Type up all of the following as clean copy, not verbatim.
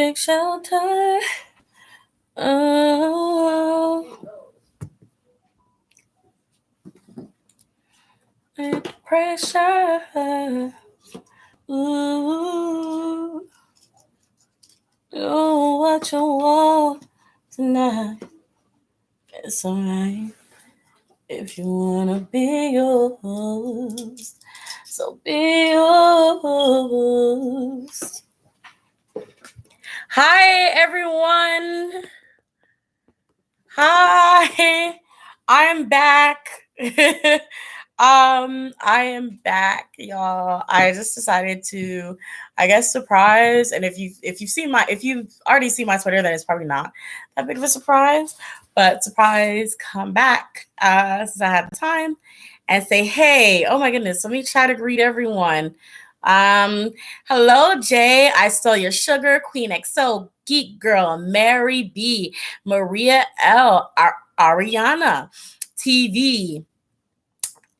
take shelter. Oh, with pressure. Ooh, do what you want tonight. It's alright if you wanna be yours. So be yours. Hi, everyone. Hi, I'm back. I am back, y'all. I just decided to, I guess, surprise. And if you've already seen my Twitter, then it's probably not that big of a surprise. But surprise, come back since I had the time and say, hey, oh my goodness, let me try to greet everyone. Um, Hello, Jay. I stole your sugar, Queen XO, Geek Girl, Mary B, Maria L, Ariana, TV,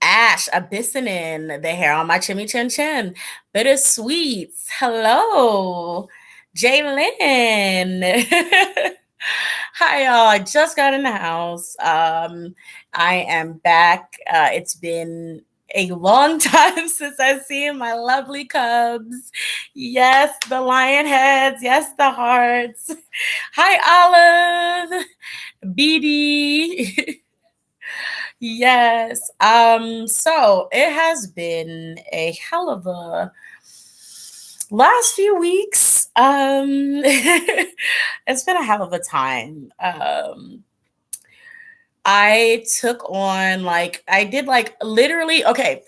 Ash, Abyssinin, the hair on my chimmy chin chin, Bittersweets. Hello, Jaylin. Hi, y'all. I just got in the house. I am back. It's been a long time since I've seen my lovely cubs. Yes, the lion heads. Yes, the hearts. Hi, Olive. BD. Yes. So it has been a hell of a last few weeks. It's been a hell of a time. I took on I did literally okay.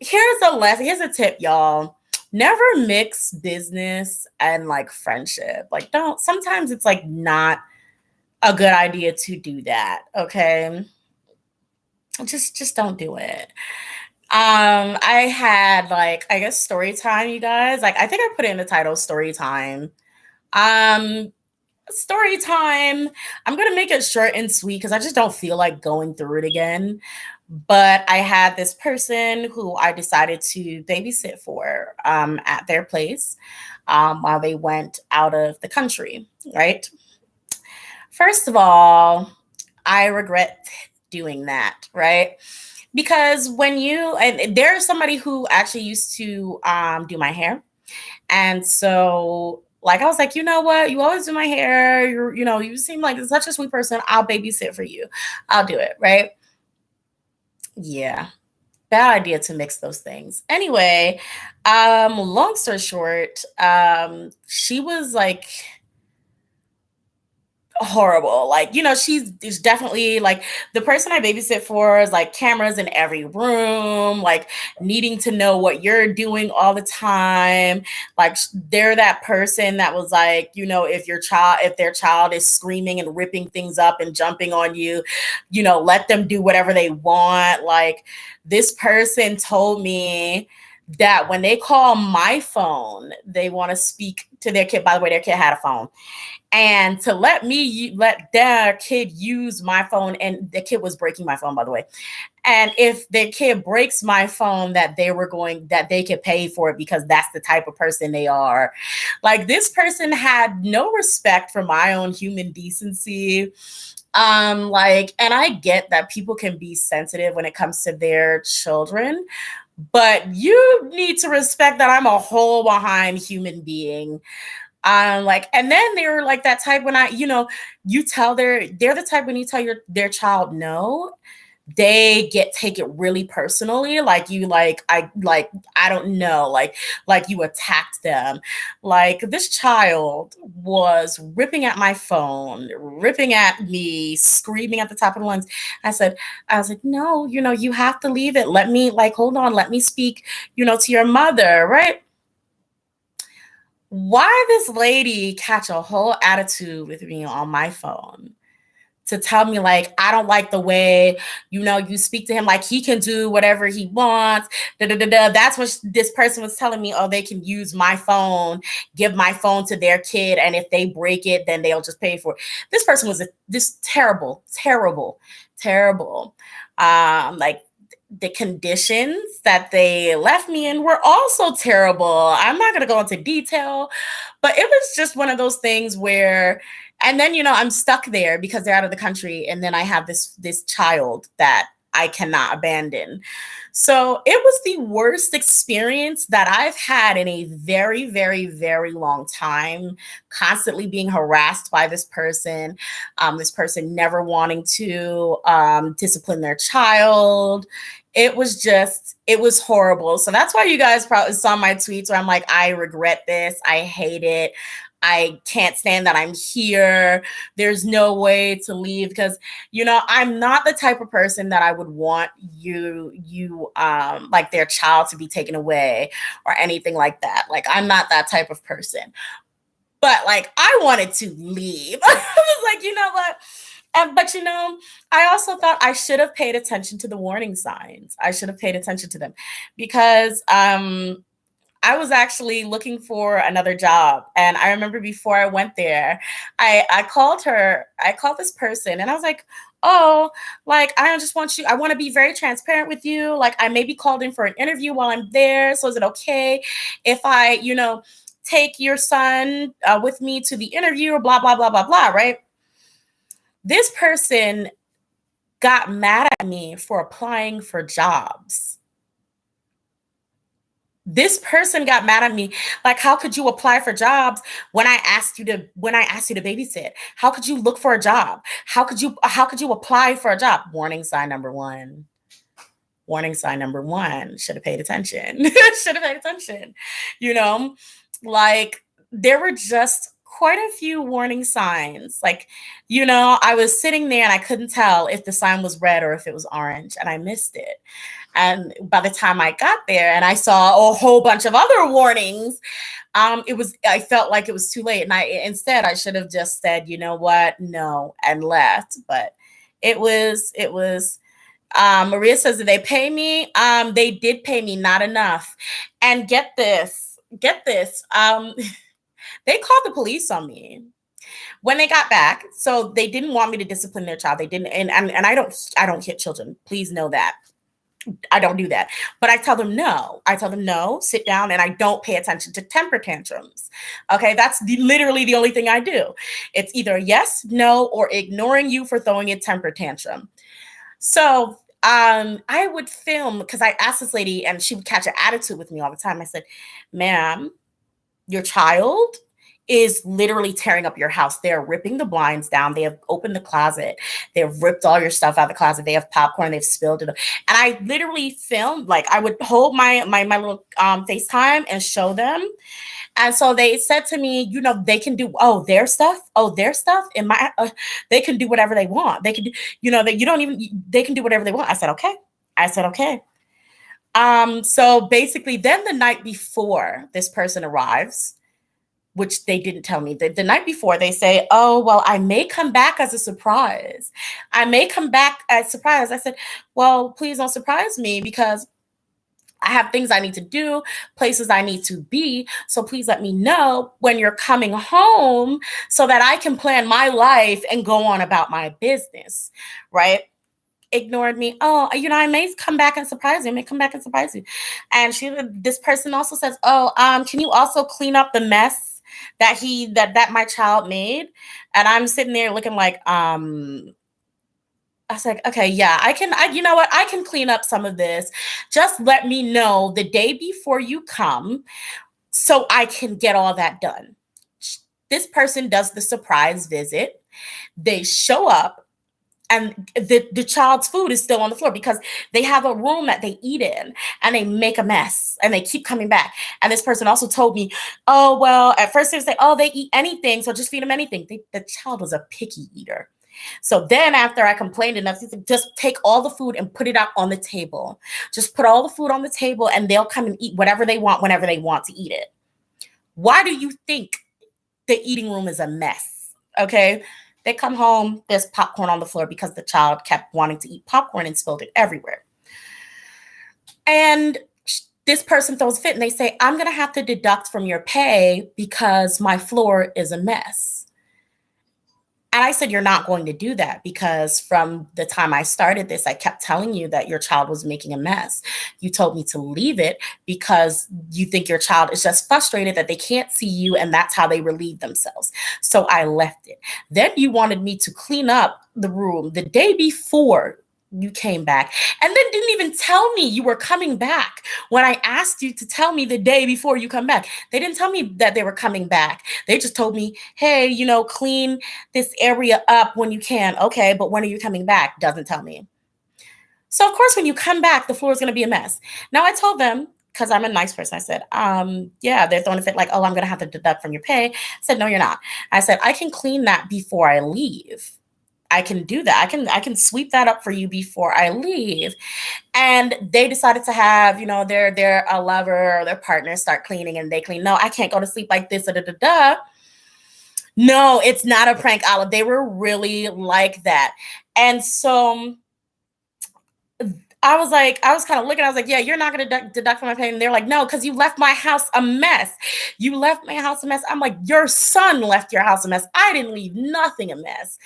Here's a tip, y'all. Never mix business and friendship. Don't sometimes it's not a good idea to do that. Okay. Just don't do it. I had I guess story time, you guys. I think I put it in the title story time. Um Story time. I'm gonna make it short and sweet because I just don't feel like going through it again. But I had this person who I decided to babysit for at their place while they went out of the country, right? First of all, I regret doing that, right? Because when you and there's somebody who actually used to do my hair, and so I was like, you know what, you always do my hair, you seem like such a sweet person, I'll babysit for you, I'll do it, right? Yeah, bad idea to mix those things. Anyway, long story short, she was horrible. She's definitely the person I babysit for is cameras in every room, needing to know what you're doing all the time. They're that person that was if their child is screaming and ripping things up and jumping on you, let them do whatever they want. This person told me that when they call my phone, they want to speak to their kid. By the way, their kid had a phone, and to let their kid use my phone, and the kid was breaking my phone, by the way. And if the kid breaks my phone, that they could pay for it because that's the type of person they are. This person had no respect for my own human decency. And I get that people can be sensitive when it comes to their children, but you need to respect that I'm a whole behind human being. And then they were that type when they're the type when you tell their child no, they take it really personally. I don't know, you attacked them. This child was ripping at my phone, ripping at me, screaming at the top of the lungs. I was like, no, you have to leave it. Let me hold on, let me speak, to your mother, right? Why this lady catch a whole attitude with me on my phone to tell me I don't like the way you speak to him, he can do whatever he wants. Da, da, da, da. That's what this person was telling me. Oh, they can use my phone, give my phone to their kid, and if they break it, then they'll just pay for it. This person was this terrible, terrible, terrible. the conditions that they left me in were also terrible. I'm not going to go into detail, but it was just one of those things where, and then, I'm stuck there because they're out of the country. And then I have this child that I cannot abandon. So it was the worst experience that I've had in a very, very, very long time, constantly being harassed by this person never wanting to discipline their child. It was horrible. So that's why you guys probably saw my tweets where I'm like, I regret this. I hate it. I can't stand that I'm here. There's no way to leave because, I'm not the type of person that I would want like their child to be taken away or anything like that. Like, I'm not that type of person. But like, I wanted to leave. I was like, you know what? But I also thought I should have paid attention to the warning signs. I should have paid attention to them because I was actually looking for another job. And I remember before I went there, I called this person and I was like, oh, like, I want to be very transparent with you. Like, I may be called in for an interview while I'm there. So is it okay if I, take your son with me to the interview or blah, blah, blah, blah, blah, right? This person got mad at me for applying for jobs. This person got mad at me. Like, how could you apply for jobs when I asked you to babysit? How could you look for a job? How could you apply for a job? Warning sign number one. Warning sign number one. Should have paid attention. Should have paid attention. Like, there were just quite a few warning signs. Like, I was sitting there and I couldn't tell if the sign was red or if it was orange, and I missed it. And by the time I got there and I saw a whole bunch of other warnings, I felt like it was too late. And I should have just said, you know what? No, and left. But it was, Maria says that they pay me. They did pay me, not enough. And get this, they called the police on me when they got back. So they didn't want me to discipline their child. They didn't. And I don't hit children. Please know that. I don't do that. But I tell them no, sit down, and I don't pay attention to temper tantrums. Okay, that's literally the only thing I do. It's either yes, no, or ignoring you for throwing a temper tantrum. So I would film because I asked this lady and she would catch an attitude with me all the time. I said, ma'am, your child is literally tearing up your house. They're ripping the blinds down. They have opened the closet. They've ripped all your stuff out of the closet. They have popcorn. They've spilled it. And I literally filmed, like, I would hold my little FaceTime and show them. And so they said to me, they can do, their stuff. In my, they can do whatever they want. They can do, they can do whatever they want. I said, okay. So basically then the night before this person arrives, which they didn't tell me, the night before, they say, oh, well, I may come back as a surprise. I said, well, please don't surprise me because I have things I need to do, places I need to be. So please let me know when you're coming home so that I can plan my life and go on about my business, right? Ignored me. Oh, I may come back and surprise you. And this person also says, can you also clean up the mess that my child made? And I'm sitting there looking like, I was like, okay, yeah, I can, you know what? I can clean up some of this. Just let me know the day before you come so I can get all that done. This person does the surprise visit. They show up and the child's food is still on the floor because they have a room that they eat in and they make a mess and they keep coming back. And this person also told me, oh, well, at first they say, oh, they eat anything, so just feed them anything. The child was a picky eater. So then after I complained enough, he said, just take all the food and put it out on the table. Just put all the food on the table and they'll come and eat whatever they want whenever they want to eat it. Why do you think the eating room is a mess? Okay. They come home, there's popcorn on the floor because the child kept wanting to eat popcorn and spilled it everywhere. And this person throws a fit and they say, I'm going to have to deduct from your pay because my floor is a mess. And I said, you're not going to do that because from the time I started this, I kept telling you that your child was making a mess. You told me to leave it because you think your child is just frustrated that they can't see you and that's how they relieve themselves. So I left it. Then you wanted me to clean up the room the day before you came back, and then didn't even tell me you were coming back when I asked you to tell me the day before you come back. They didn't tell me that they were coming back. They just told me, hey, clean this area up when you can. Okay, but when are you coming back? Doesn't tell me. So of course, when you come back, the floor is going to be a mess. Now I told them, because I'm a nice person, I said, yeah, they're throwing a fit like, oh, I'm going to have to deduct from your pay. I said, no, you're not. I said, I can clean that before I leave. I can do that. I can sweep that up for you before I leave. And they decided to have, their lover or their partner start cleaning, and they clean. No, I can't go to sleep like this. Da, da, da, da. No, it's not a prank, Olive. They were really like that. And so I was kind of looking, I was like, yeah, you're not going to deduct from my pay. And they're like, no, because you left my house a mess. You left my house a mess. I'm like, your son left your house a mess. I didn't leave nothing a mess.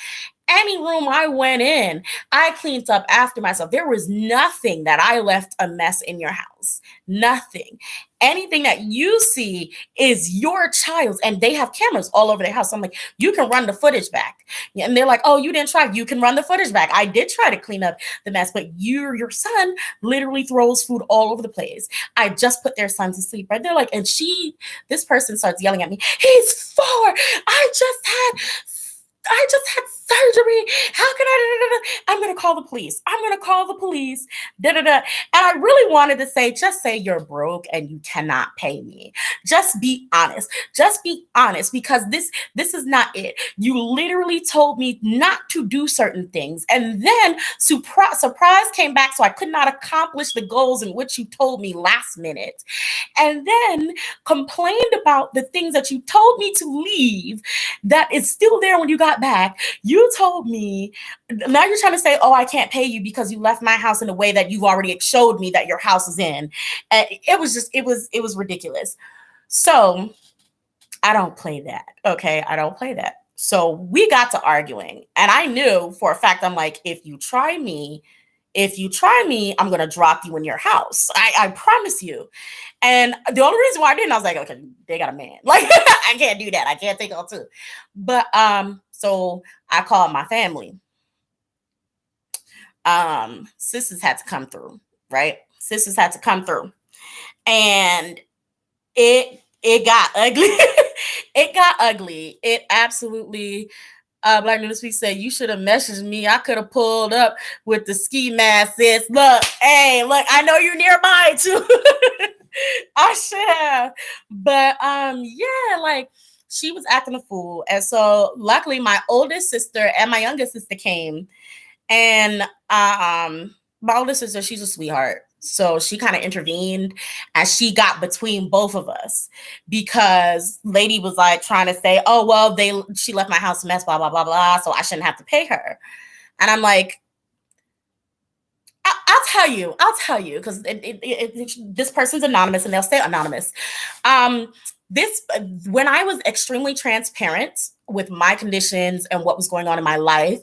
Any room I went in, I cleaned up after myself. There was nothing that I left a mess in your house. Nothing. Anything that you see is your child's, and they have cameras all over their house. So I'm like, you can run the footage back. And they're like, oh, you didn't try. You can run the footage back. I did try to clean up the mess, but your son literally throws food all over the place. I just put their son to sleep, right? They're like, and this person starts yelling at me. He's 4. I just had surgery. How can I? I'm going to call the police. I'm going to call the police. And I really wanted to say, just say you're broke and you cannot pay me. Just be honest. Just be honest, because this is not it. You literally told me not to do certain things. And then surprise came back. So I could not accomplish the goals in which you told me last minute. And then complained about the things that you told me to leave that is still there when you got back. You told me, now you're trying to say, oh, I can't pay you because you left my house in a way that you've already showed me that your house is in. And it was ridiculous. So I don't play that. Okay. I don't play that. So we got to arguing, and I knew for a fact, I'm like, if you try me, I'm going to drop you in your house. I promise you. And the only reason why I didn't, I was like, okay, they got a man. Like, I can't do that. I can't take on 2. But so I called my family. Sisters had to come through, right? Sisters had to come through. And it got ugly. It got ugly. It absolutely Black Newsweek said, you should have messaged me. I could have pulled up with the ski mask, sis. Look, I know you're nearby too. I should have. But yeah, like she was acting a fool. And so luckily my oldest sister and my youngest sister came. And my oldest sister, she's a sweetheart. So she kind of intervened, and she got between both of us because lady was like trying to say, oh, well, she left my house a mess, blah, blah, blah, blah. So I shouldn't have to pay her. And I'm like, I'll tell you, because this person's anonymous and they'll stay anonymous. When I was extremely transparent with my conditions and what was going on in my life,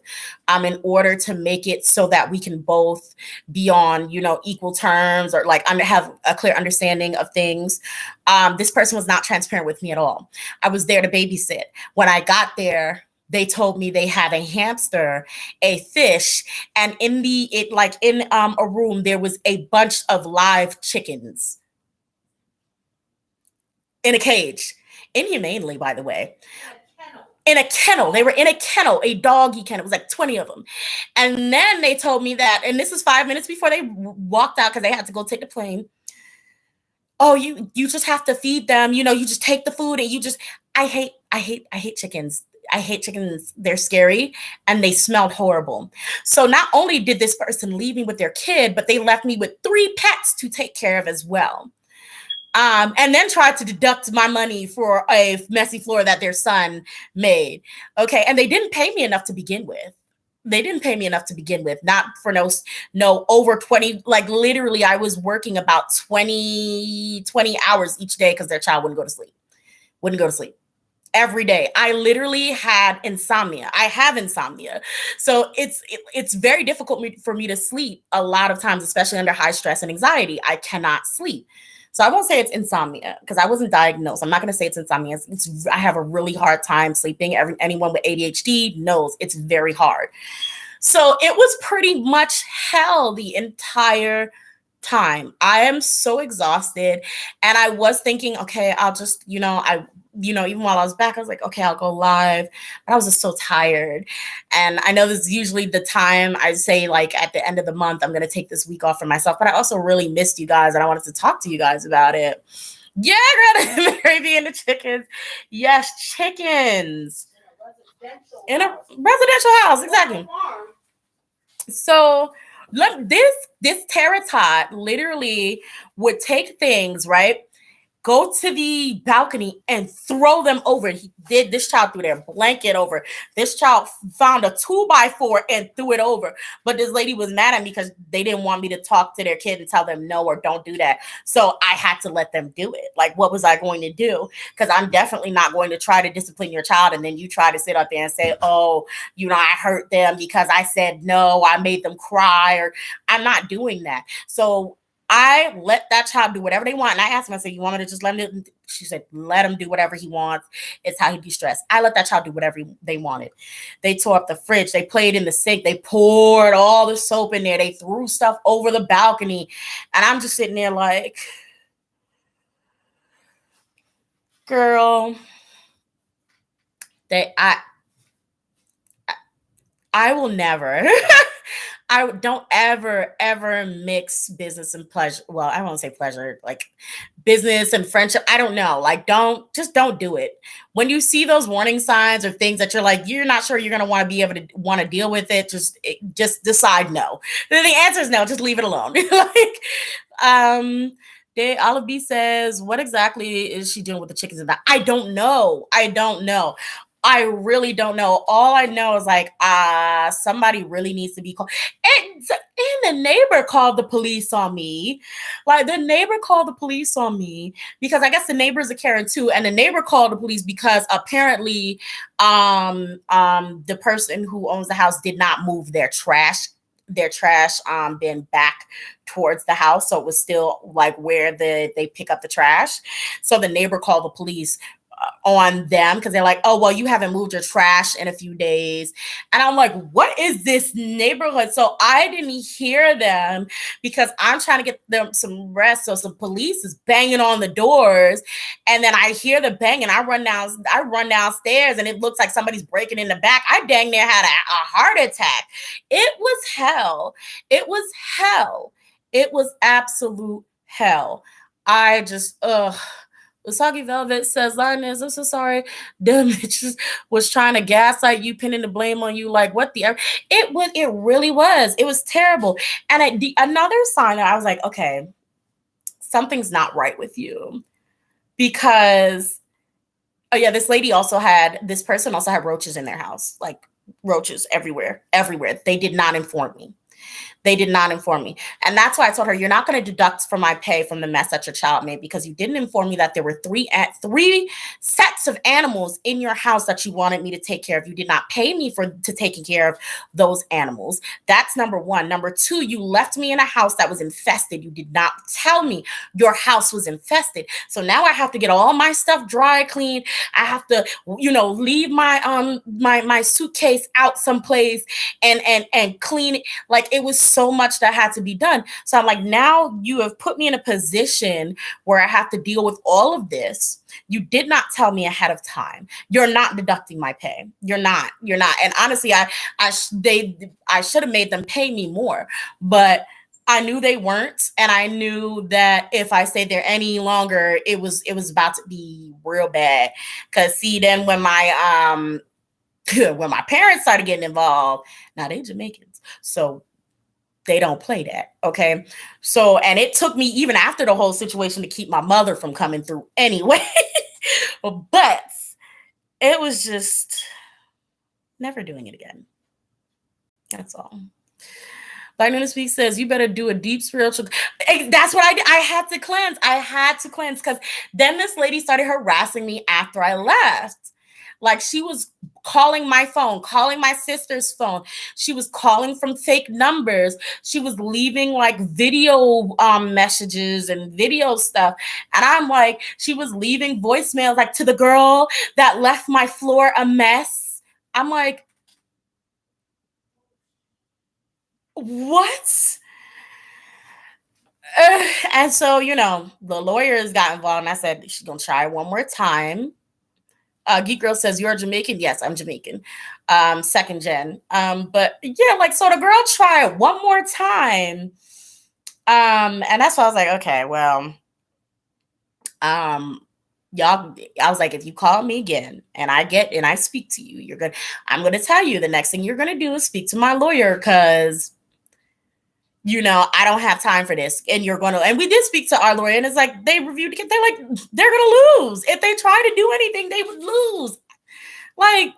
in order to make it so that we can both be on, equal terms, or like have a clear understanding of things. This person was not transparent with me at all. I was there to babysit. When I got there, they told me they had a hamster, a fish, and in a room, there was a bunch of live chickens in a cage, inhumanely, by the way. In a kennel. They were in a kennel, a doggy kennel. It was like 20 of them. And then they told me that, and this was 5 minutes before they walked out because they had to go take the plane. Oh, you just have to feed them. You just take the food and I hate chickens. I hate chickens. They're scary and they smelled horrible. So not only did this person leave me with their kid, but they left me with 3 pets to take care of as well. And then tried to deduct my money for a messy floor that their son made. Okay. And they didn't pay me enough to begin with. Not for no over 20, like literally I was working about 20 hours each day because their child wouldn't go to sleep. every day. I literally had insomnia. I have insomnia. So it's very difficult for me to sleep a lot of times, especially under high stress and anxiety. I cannot sleep. So I won't say it's insomnia because I wasn't diagnosed. I'm not going to say it's insomnia. I have a really hard time sleeping. Anyone with ADHD knows it's very hard. So it was pretty much hell the entire time. I am so exhausted. And I was thinking, okay, I'll just, even while I was back, I was like, okay, I'll go live. But I was just so tired. And I know this is usually the time I say, like, at the end of the month, I'm going to take this week off for myself. But I also really missed you guys and I wanted to talk to you guys about it. Yeah, girl, Mary B and the chickens. Yes, chickens. In a residential house, exactly. So look, this Teratot literally would take things, right? Go to the balcony and throw them over. This child threw their blanket over. This child found a 2x4 and threw it over. But this lady was mad at me because they didn't want me to talk to their kid and tell them no or don't do that. So I had to let them do it. Like, what was I going to do? Because I'm definitely not going to try to discipline your child and then you try to sit up there and say, oh, I hurt them because I said no, I made them cry, or I'm not doing that. So I let that child do whatever they want. And I asked him, I said, you want me to just let him do? She said, let him do whatever he wants. It's how he de-stressed. I let that child do whatever they wanted. They tore up the fridge. They played in the sink. They poured all the soap in there. They threw stuff over the balcony. And I'm just sitting there like, girl, I will never. I don't ever mix business and pleasure. Well, I won't say pleasure, like business and friendship. I don't know. Like, don't do it. When you see those warning signs or things that you're like, you're not sure you're going to want to be able to want to deal with it, just decide no. The answer is no. Just leave it alone. Olive B says, what exactly is she doing with the chickens and that? I don't know. I really don't know. All I know is like, somebody really needs to be called. And the neighbor called the police on me. Like, the neighbor called the police on me because I guess the neighbor's a Karen too. And the neighbor called the police because apparently the person who owns the house did not move their trash bin back towards the house. So it was still like where they pick up the trash. So the neighbor called the police on them because they're like, oh, well, you haven't moved your trash in a few days. And I'm like, what is this neighborhood? So I didn't hear them because I'm trying to get them some rest. So some police is banging on the doors. And then I hear the bang and I run downstairs and it looks like somebody's breaking in the back. I dang near had a heart attack. It was hell. It was hell. It was absolute hell. I just, Soggy Velvet says, Lioness, I'm so sorry. Them bitches was trying to gaslight you, pinning the blame on you. Like, what the? It really was. It was terrible. And another sign that I was like, okay, something's not right with you. Because, this person also had roaches in their house. Like, roaches everywhere. They did not inform me. And that's why I told her, you're not going to deduct from my pay from the mess that your child made because you didn't inform me that there were three sets of animals in your house that you wanted me to take care of. You did not pay me to taking care of those animals. That's number one. Number two, you left me in a house that was infested. You did not tell me your house was infested. So now I have to get all my stuff dry cleaned. I have to, leave my suitcase out someplace and clean it. Like, it was so much that had to be done. So I'm like, now you have put me in a position where I have to deal with all of this. You did not tell me ahead of time. You're not deducting my pay. You're not. And honestly, I should have made them pay me more, but I knew they weren't. And I knew that if I stayed there any longer, it was about to be real bad. Cause see, then when my parents started getting involved, now they Jamaicans. So they don't play that. Okay. So, and it took me even after the whole situation to keep my mother from coming through anyway. But it was just never doing it again. That's all. Like Nina Speak says, you better do a deep spiritual. That's what I did. I had to cleanse because then this lady started harassing me after I left. Like she was calling my phone, calling my sister's phone. She was calling from fake numbers. She was leaving like video messages and video stuff. And I'm like, she was leaving voicemails like to the girl that left my floor a mess. I'm like, what? And so, you know, the lawyers got involved and I said, she's going to try one more time. Geek Girl says, you're Jamaican? Yes, I'm Jamaican. Second gen. But yeah, like, so the girl tried one more time. And that's why I was like, okay, well, y'all, I was like, if you call me again and I speak to you, I'm gonna tell you the next thing you're gonna do is speak to my lawyer, because you know, I don't have time for this. And and we did speak to our lawyer, and it's like, they reviewed it. They're like, they're going to lose. If they try to do anything, they would lose. Like,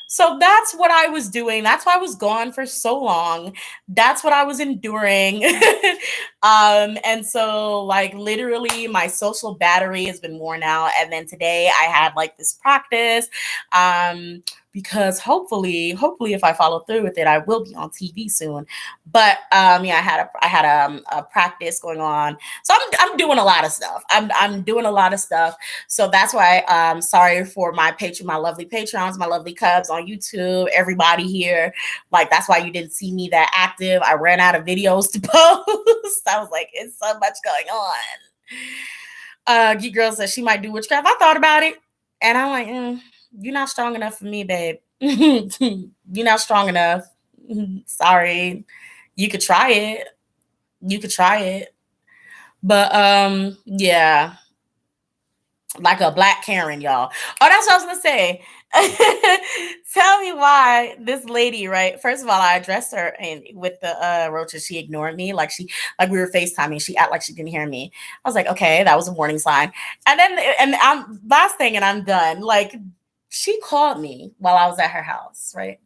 so that's what I was doing. That's why I was gone for so long. That's what I was enduring. And so like literally my social battery has been worn out. And then today I had like this practice. Because hopefully if I follow through with it, I will be on TV soon. But yeah, I had a practice going on. So I'm doing a lot of stuff. I'm doing a lot of stuff. So that's why sorry for my lovely patrons, my lovely cubs on YouTube, everybody here. Like that's why you didn't see me that active. I ran out of videos to post. I was like, it's so much going on. Geek Girl says she might do witchcraft. I thought about it, and I'm like, you're not strong enough for me, babe. You're not strong enough. Sorry. You could try it. But yeah. Like a black Karen, y'all. Oh, that's what I was gonna say. Tell me why this lady, right? First of all, I addressed her and with the roaches, she ignored me. Like we were FaceTiming. She acted like she didn't hear me. I was like, okay, that was a warning sign. And then I'm last thing, and I'm done. Like, she called me while I was at her house, right?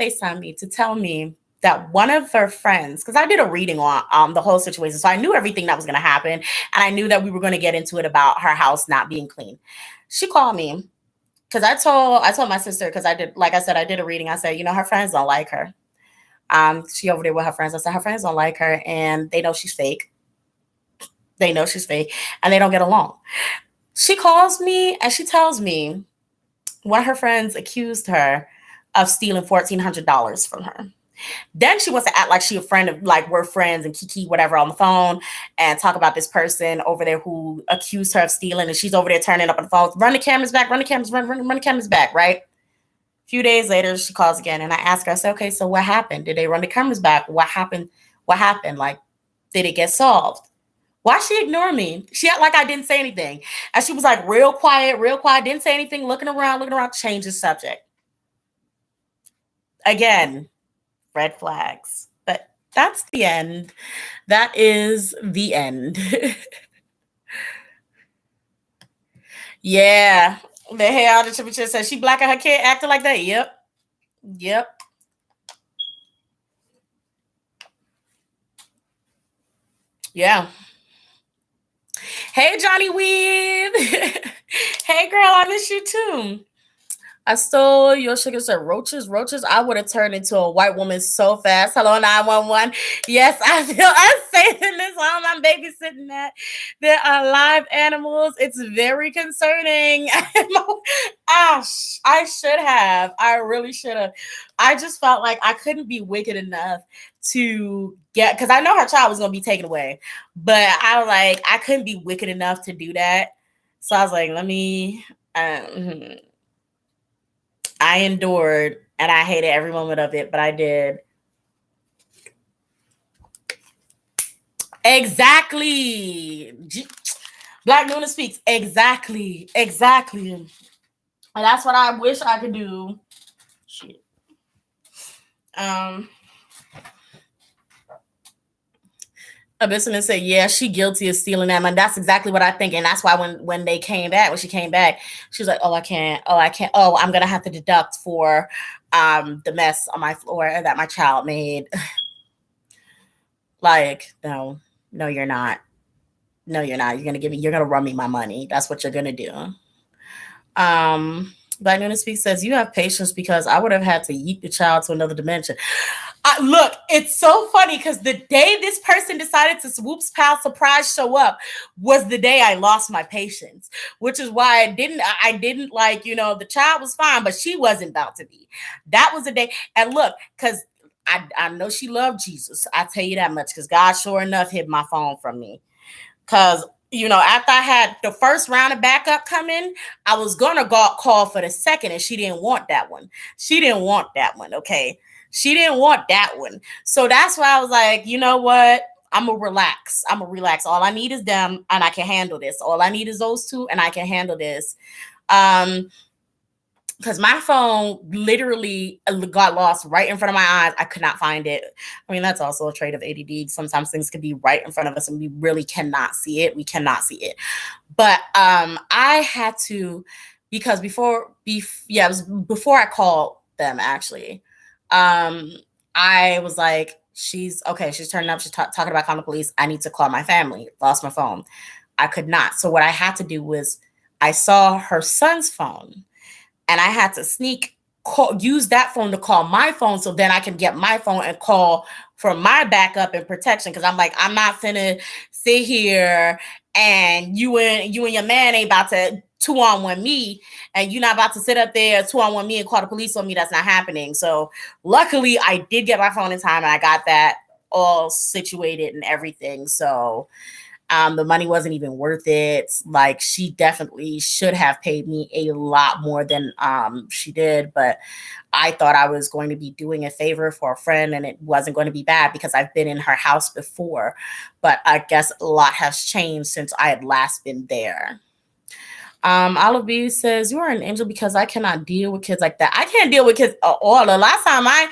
FaceTime me to tell me that one of her friends, because I did a reading on the whole situation, so I knew everything that was going to happen, and I knew that we were going to get into it about her house not being clean. She called me because I told my sister, because I did, like I said, I did a reading. I said, you know, her friends don't like her. She over there with her friends. I said her friends don't like her, and they know she's fake. They know she's fake, and they don't get along. She calls me and she tells me one of her friends accused her of stealing $1,400 from her. Then she wants to act like she a friend of, like, we're friends and kiki whatever on the phone, and talk about this person over there who accused her of stealing, and she's over there turning up on the phone. Run the cameras back, run the cameras back, right? A few days later, she calls again, and I ask her, I say, okay, so what happened? Did they run the cameras back? What happened? Like, did it get solved? Why she ignore me? She act like I didn't say anything. And she was like real quiet, didn't say anything, looking around, change the subject. Again, red flags. But that's the end. That is the end. Yeah. The hell, the temperature says she black and her kid acting like that. Yep. Yeah. Hey, Johnny Weed. Hey, girl, I miss you too. I stole your sugar, said roaches. I would have turned into a white woman so fast. Hello, 911. Yes, I feel unsafe in this home I'm babysitting at. There are live animals. It's very concerning. Ash, I should have. I really should have. I just felt like I couldn't be wicked enough to get, because I know her child was going to be taken away, but I was like, I couldn't be wicked enough to do that. So I was like, let me. I endured and I hated every moment of it, but I did. Exactly. Black Nuna speaks. Exactly. And that's what I wish I could do. Shit. Abyssal said, yeah, she guilty of stealing that money. That's exactly what I think. And that's why when she came back, she was like, oh, I can't. Oh, I'm going to have to deduct for the mess on my floor that my child made. Like, no, you're not. You're going to run me my money. That's what you're going to do. Black Nuna Speak says, you have patience because I would have had to yeet the child to another dimension. Look, it's so funny because the day this person decided to swoops pal surprise show up was the day I lost my patience, which is why I didn't like, the child was fine, but she wasn't about to be. That was the day. And look, because I know she loved Jesus. I tell you that much because God sure enough hid my phone from me. Because after I had the first round of backup come in, I was gonna call for the second, and she didn't want that one. She didn't want that one. Okay, she didn't want that one. So that's why I was like, you know what? I'm gonna relax. I'm gonna relax. All I need is them, and I can handle this. All I need is those two, and I can handle this. Because my phone literally got lost right in front of my eyes. I could not find it. I mean, that's also a trait of ADD. Sometimes things can be right in front of us and we really cannot see it. We cannot see it. But I had to, because it was before I called them actually. I was like, she's turning up. She's talking about calling the police. I need to call my family. Lost my phone. I could not. So what I had to do was I saw her son's phone. And I had to use that phone to call my phone so then I can get my phone and call for my backup and protection. Because I'm like, I'm not finna sit here and you and your man ain't about to 2-on-1 me, and you're not about to sit up there 2-on-1 me and call the police on me. That's not happening. So luckily, I did get my phone in time, and I got that all situated and everything. So the money wasn't even worth it. Like, she definitely should have paid me a lot more than she did, but I thought I was going to be doing a favor for a friend, and it wasn't going to be bad because I've been in her house before. But I guess a lot has changed since I had last been there. Olive B says, you are an angel because I cannot deal with kids like that. I can't deal with kids at all. The last time I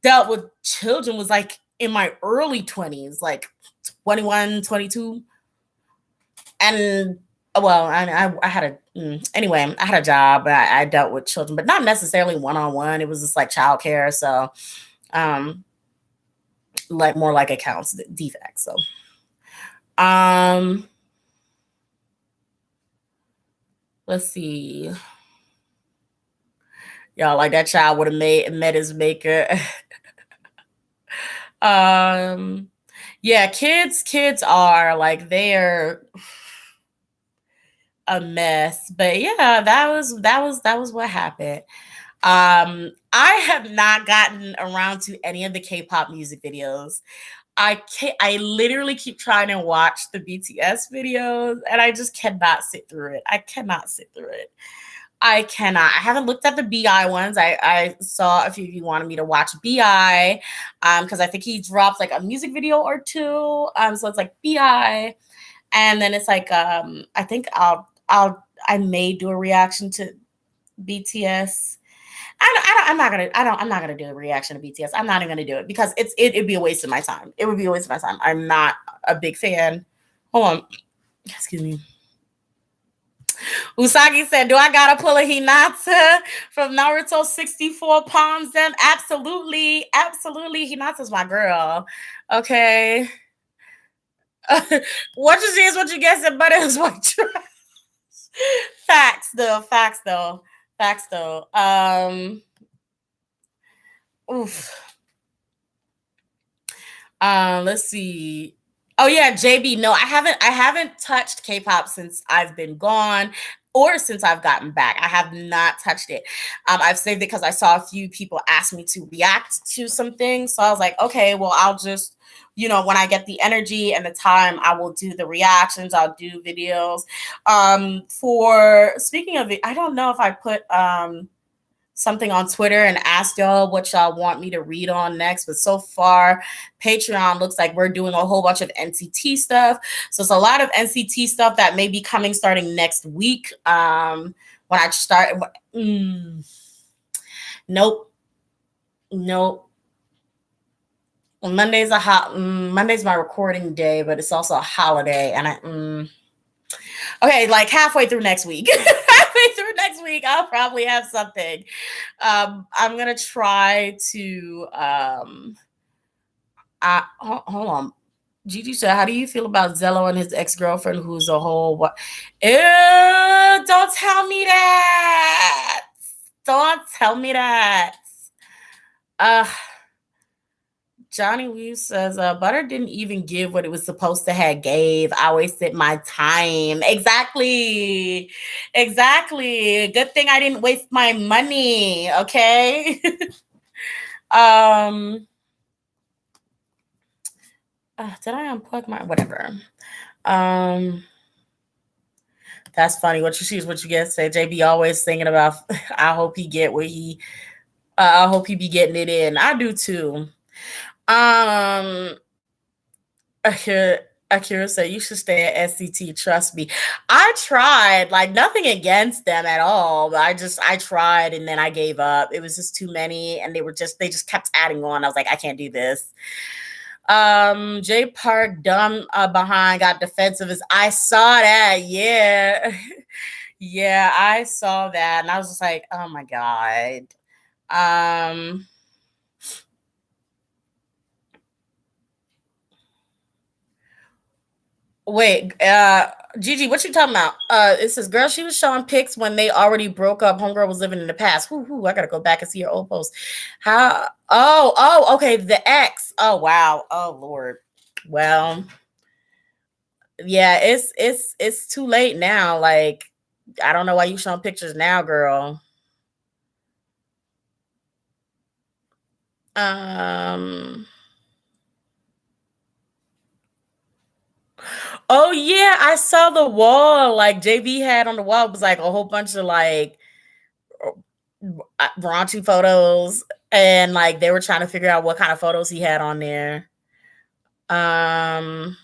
dealt with children was like in my early 20s, like 21, 22. And well, I had anyway, I had a job. I dealt with children, but not necessarily one-on-one. It was just like childcare. So, like more like accounts defects. So, let's see. Y'all, like, that child would have met his maker. Yeah, kids are like, they're a mess. But yeah, that was what happened. I have not gotten around to any of the K-pop music videos. I literally keep trying to watch the BTS videos, and I just cannot sit through it. I cannot sit through it. I cannot. I haven't looked at the BI ones. I saw a few of you wanted me to watch BI, because I think he dropped like a music video or two. So it's like BI, and then it's like I think I may do a reaction to BTS. I'm not gonna do a reaction to BTS. I'm not even gonna do it because it'd be a waste of my time. It would be a waste of my time. I'm not a big fan. Hold on, excuse me. Usagi said, do I gotta pull a Hinata from Naruto 64 Palms Them? Absolutely. Absolutely. Hinata's my girl. Okay. What you see is what you get, and butter is what trash. Facts though. Oof. Let's see. Oh yeah, JB. No, I haven't touched K-pop since I've been gone or since I've gotten back. I have not touched it. I've saved it because I saw a few people ask me to react to some things. So I was like, okay, well, I'll just, when I get the energy and the time, I will do the reactions. I'll do videos. For speaking of it, I don't know if I put something on Twitter and asked y'all what y'all want me to read on next. But so far, Patreon looks like we're doing a whole bunch of NCT stuff. So it's a lot of NCT stuff that may be coming starting next week. When I start, nope. Monday's Monday's my recording day, but it's also a holiday, and okay, like halfway through next week. I'll probably have something. I'm gonna try to hold on. Gigi said, "How do you feel about Zello and his ex-girlfriend, who's a whole what? Ew, don't tell me that. Don't tell me that." Uh, Johnny Lee says, "Butter didn't even give what it was supposed to have gave. I wasted my time." Exactly. Exactly. Good thing I didn't waste my money. Okay. um. Did I unplug my whatever? Um. That's funny. What you see is what you get. Say JB always thinking about. I hope he get what he. I hope he be getting it in. I do too. Um. Akira said, "You should stay at SCT. Trust me." I tried. Like nothing against them at all. But I tried and then I gave up. It was just too many, and they just kept adding on. I was like, I can't do this. Jay Park dumb behind got defensive as I saw that. Yeah. Yeah, I saw that and I was just like, oh my God. Um Wait, Gigi, what you talking about? It says, girl, she was showing pics when they already broke up. Homegirl was living in the past. Whoo, I gotta go back and see your old post. How? Oh, okay, the ex. Oh, wow. Oh, Lord. Well, yeah, it's too late now. Like, I don't know why you showing pictures now, girl. Um. Oh yeah, I saw the wall. Like JB had on the wall was like a whole bunch of like raunchy photos, and like they were trying to figure out what kind of photos he had on there. Um,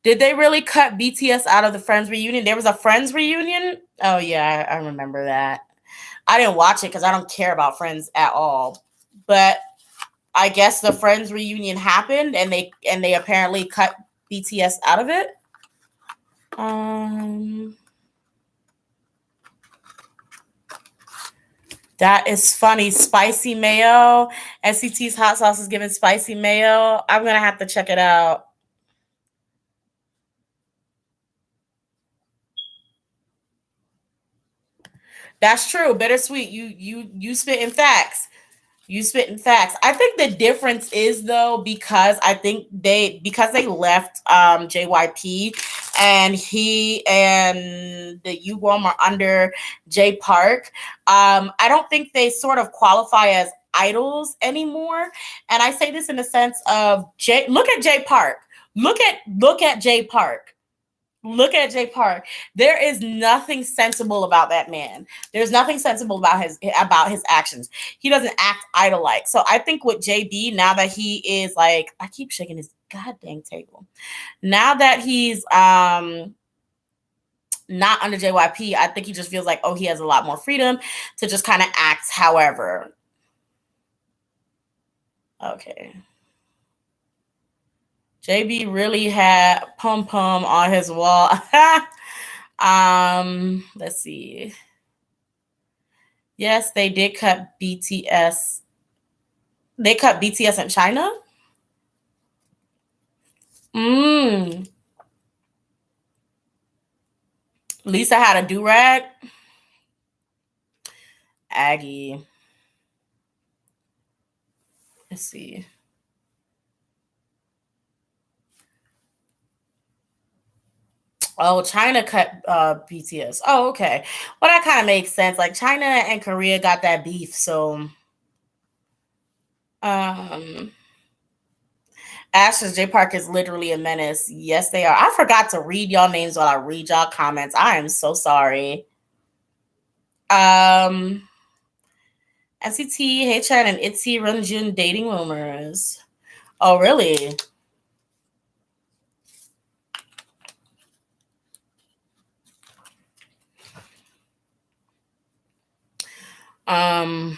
did they really cut BTS out of the Friends reunion? There was a Friends reunion. Oh yeah, I remember that. I didn't watch it because I don't care about Friends at all. But I guess the Friends reunion happened, and they apparently cut BTS out of it. Um, that is funny. Spicy mayo. SCT's hot sauce is giving spicy mayo. I'm gonna have to check it out. That's true. Bittersweet. You spitting facts. You spitting facts. I think the difference is though because I think they left JYP and he and the UWOM are under J Park. I don't think they sort of qualify as idols anymore. And I say this in the sense of J. Look at J Park. Look at J Park. Look at Jay Park. There is nothing sensible about that man. There's nothing sensible about his actions. He doesn't act idol-like. So I think with JB, now that he is like, I keep shaking his goddamn table. Now that he's not under JYP, I think he just feels like, oh, he has a lot more freedom to just kind of act however. Okay. JB really had pum pum on his wall. Let's see. Yes, they did cut BTS. They cut BTS in China. Mm. Lisa had a do rag. Aggie. Let's see. Oh, China cut BTS. Oh, okay. Well, that kind of makes sense. Like China and Korea got that beef, so um Ash's J Park is literally a menace. Yes, they are. I forgot to read y'all names while I read y'all comments. I am so sorry. Um NCT, Haechan, and ITZY Renjun dating rumors. Oh, really? Um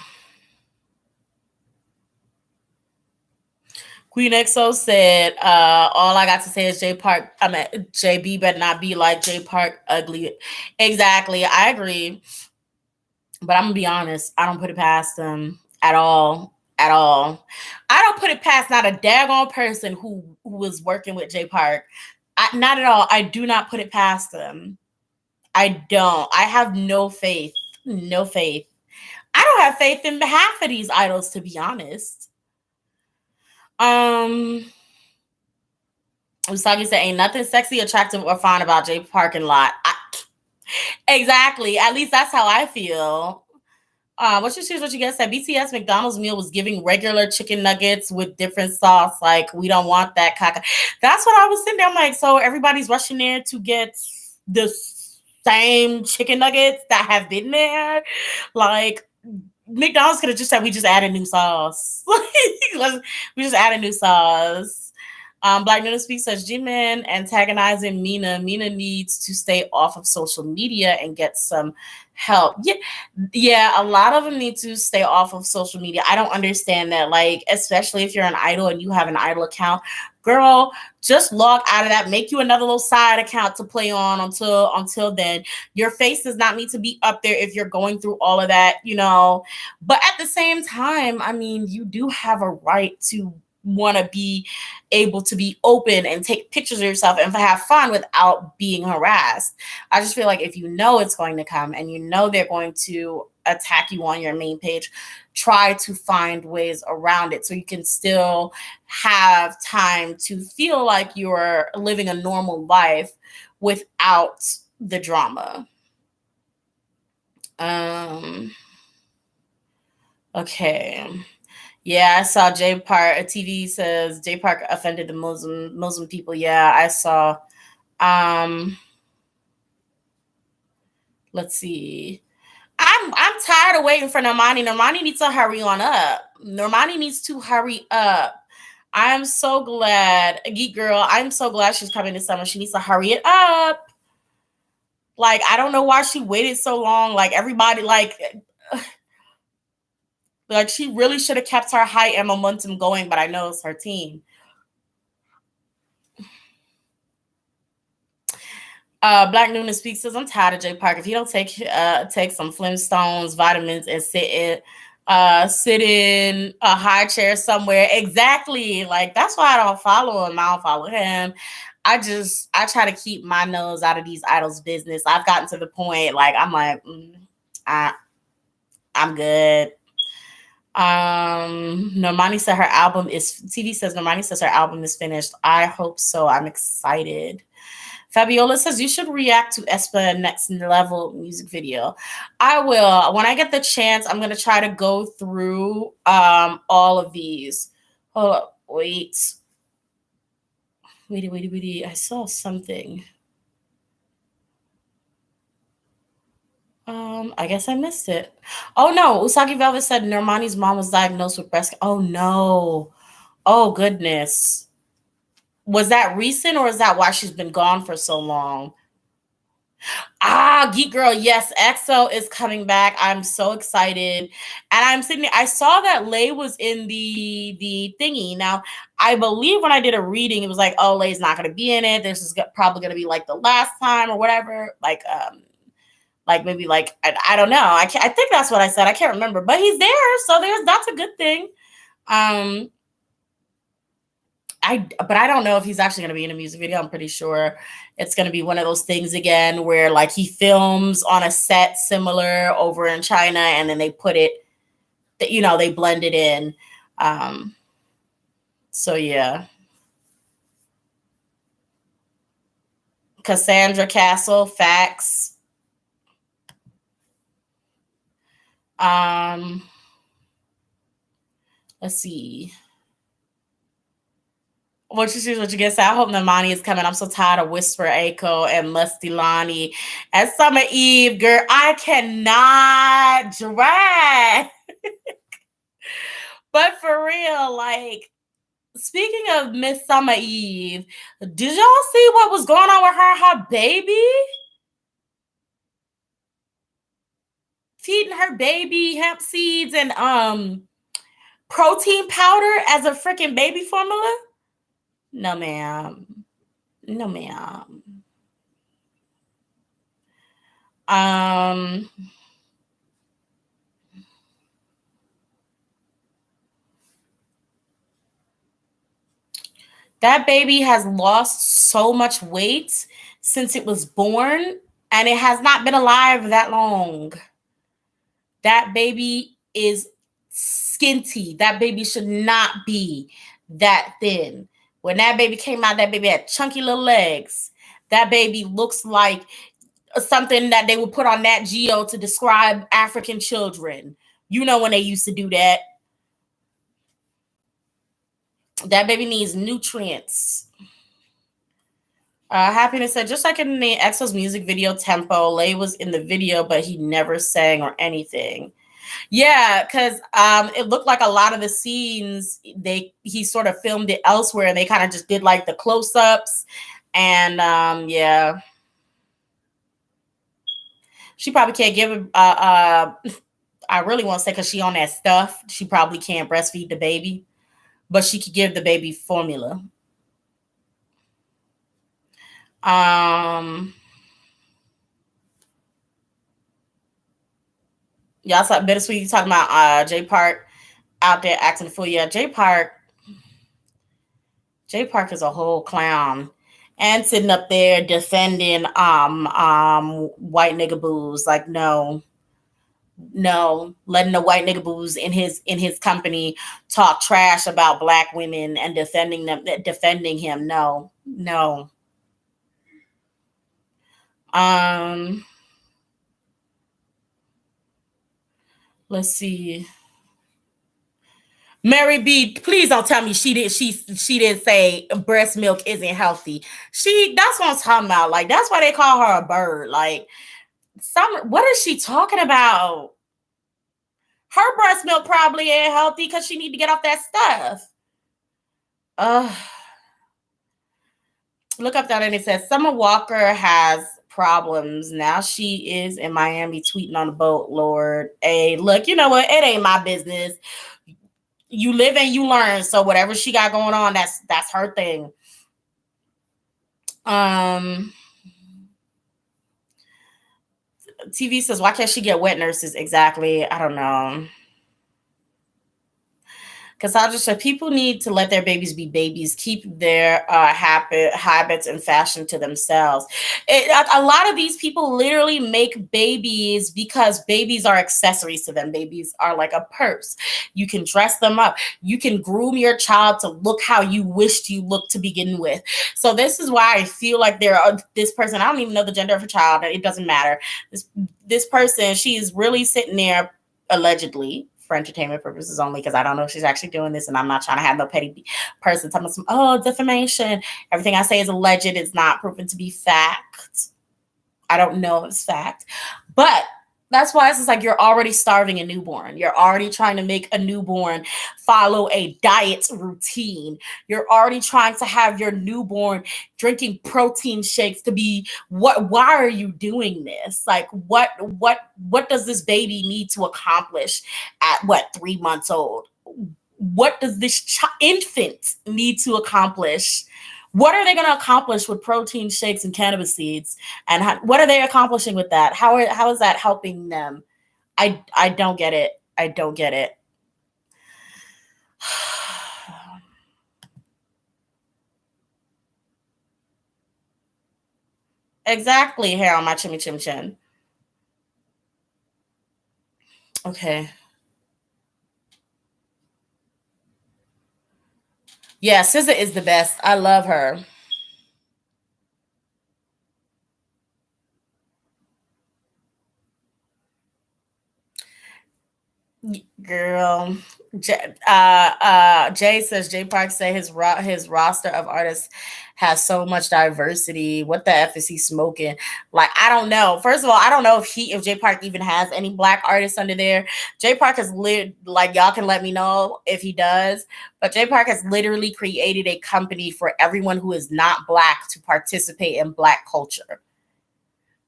Queen XO said, all I got to say is JB better not be like J Park ugly. Exactly. I agree. But I'm gonna be honest, I don't put it past them at all. at all. I don't put it past not a daggone person who was working with Jay Park. Not at all. I do not put it past them. I don't. I have no faith. No faith. I don't have faith in half of these idols, to be honest. Usagi said, "Ain't nothing sexy, attractive, or fun about Jay Parking Lot." Exactly. At least that's how I feel. What you guys said? BTS McDonald's meal was giving regular chicken nuggets with different sauce. Like, we don't want that caca. That's what I was sitting there. I'm like, so everybody's rushing there to get the same chicken nuggets that have been there. Like, McDonald's could have just said, we just added new sauce. We just added new sauce. Black Nuna Speak says, G-Man antagonizing Mina. Mina needs to stay off of social media and get some help. Yeah, a lot of them need to stay off of social media. I don't understand that. Like, especially if you're an idol and you have an idol account, girl, just log out of that. Make you another little side account to play on until then. Your face does not need to be up there if you're going through all of that, you know. But at the same time, I mean, you do have a right to want to be able to be open and take pictures of yourself and have fun without being harassed. I just feel like if you know it's going to come and you know they're going to attack you on your main page, try to find ways around it so you can still have time to feel like you're living a normal life without the drama. Okay. Yeah, I saw Jay Park. A TV says Jay Park offended the Muslim people. Yeah, I saw. Let's see. I'm tired of waiting for Normani. Normani needs to hurry on up. Normani needs to hurry up. I'm so glad, Geek Girl. I'm so glad she's coming this summer. She needs to hurry it up. Like, I don't know why she waited so long. Like, everybody, like she really should have kept her height and momentum going, but I know it's her team. Black Nuna Speaks says, I'm tired of Jay Park. If he don't take some Flintstones, vitamins, and sit in a high chair somewhere. Exactly. Like, that's why I don't follow him. I don't follow him. I try to keep my nose out of these idols' business. I've gotten to the point, like, I'm like, I'm good. Normani said her album is TV says Normani says her album is finished. I hope so. I'm excited. Fabiola says you should react to aespa Next Level music video. I will. When I get the chance, I'm gonna try to go through all of these. Hold up, wait. I saw something. I guess I missed it. Oh no, Usagi Velvet said Normani's mom was diagnosed with breast. Oh no. Oh goodness. Was that recent or is that why she's been gone for so long? Geek Girl, yes, EXO is coming back. I'm so excited. And I'm sitting there, I saw that Lay was in the thingy. Now, I believe when I did a reading, it was like, oh, Lay's not going to be in it. This is probably going to be like the last time or whatever. Like maybe like, I don't know. I think that's what I said. I can't remember, but he's there. So that's a good thing. But I don't know if he's actually going to be in a music video. I'm pretty sure it's going to be one of those things again where like he films on a set similar over in China and then they put it, you know, they blend it in. So yeah. Cassandra Castle, facts. Let's see. What you get? I hope Normani is coming. I'm so tired of Whisper Echo and Mustilani and Summer Eve, girl. I cannot drag. But for real, like, speaking of Miss Summer Eve, did y'all see what was going on with her baby? Feeding her baby hemp seeds and protein powder as a freaking baby formula? No, ma'am. No, ma'am. That baby has lost so much weight since it was born, and it has not been alive that long. That baby is skinty. That baby should not be that thin. When that baby came out, that baby had chunky little legs. That baby looks like something that they would put on Nat Geo to describe African children. You know when they used to do that. That baby needs nutrients. Happiness said, just like in the EXO's music video Tempo, Lay was in the video, but he never sang or anything. Yeah, because it looked like a lot of the scenes he sort of filmed it elsewhere, and they kind of just did like the close-ups, and yeah, she probably can't give I really want to say because she on that stuff, she probably can't breastfeed the baby, but she could give the baby formula. Y'all saw Bittersweet. You talking about Jay Park out there acting a fool? Yeah, Jay Park is a whole clown, and sitting up there defending white nigga boos. Like, no, letting the white nigga boos in his company talk trash about black women and defending him. No. Let's see. Mary B, please don't tell me she didn't say breast milk isn't healthy. That's what I'm talking about. Like, that's why they call her a bird. Like, what is she talking about? Her breast milk probably ain't healthy because she need to get off that stuff. Look up that, and it says Summer Walker has problems. Now she is in Miami tweeting on the boat. Lord, hey, look, you know what? It ain't my business. You live and you learn. So whatever she got going on, that's her thing. TV says, why can't she get wet nurses? Exactly. I don't know. Because I'll just say people need to let their babies be babies, keep their habits and fashion to themselves. A lot of these people literally make babies because babies are accessories to them. Babies are like a purse. You can dress them up. You can groom your child to look how you wished you looked to begin with. So this is why I feel like this person, I don't even know the gender of her child. It doesn't matter. This person, she is really sitting there allegedly for entertainment purposes only, because I don't know if she's actually doing this, and I'm not trying to have no petty person telling some defamation. Everything I say is alleged. It's not proven to be fact. I don't know if it's fact, but that's why it's just like you're already starving a newborn. You're already trying to make a newborn follow a diet routine. You're already trying to have your newborn drinking protein shakes to be what? Why are you doing this? Like, what does this baby need to accomplish at 3 months old? What does this infant need to accomplish? What are they going to accomplish with protein shakes and cannabis seeds? And what are they accomplishing with that? How is that helping them? I don't get it. I don't get it. Exactly, hair on my chimmy chim chin. Okay. Yeah, SZA is the best. I love her. Girl, Jay says Jay Park say his roster of artists has so much diversity. What the F is he smoking? Like, I don't know. First of all, I don't know if Jay Park even has any black artists under there. Jay Park has like, y'all can let me know if he does. But Jay Park has literally created a company for everyone who is not black to participate in black culture,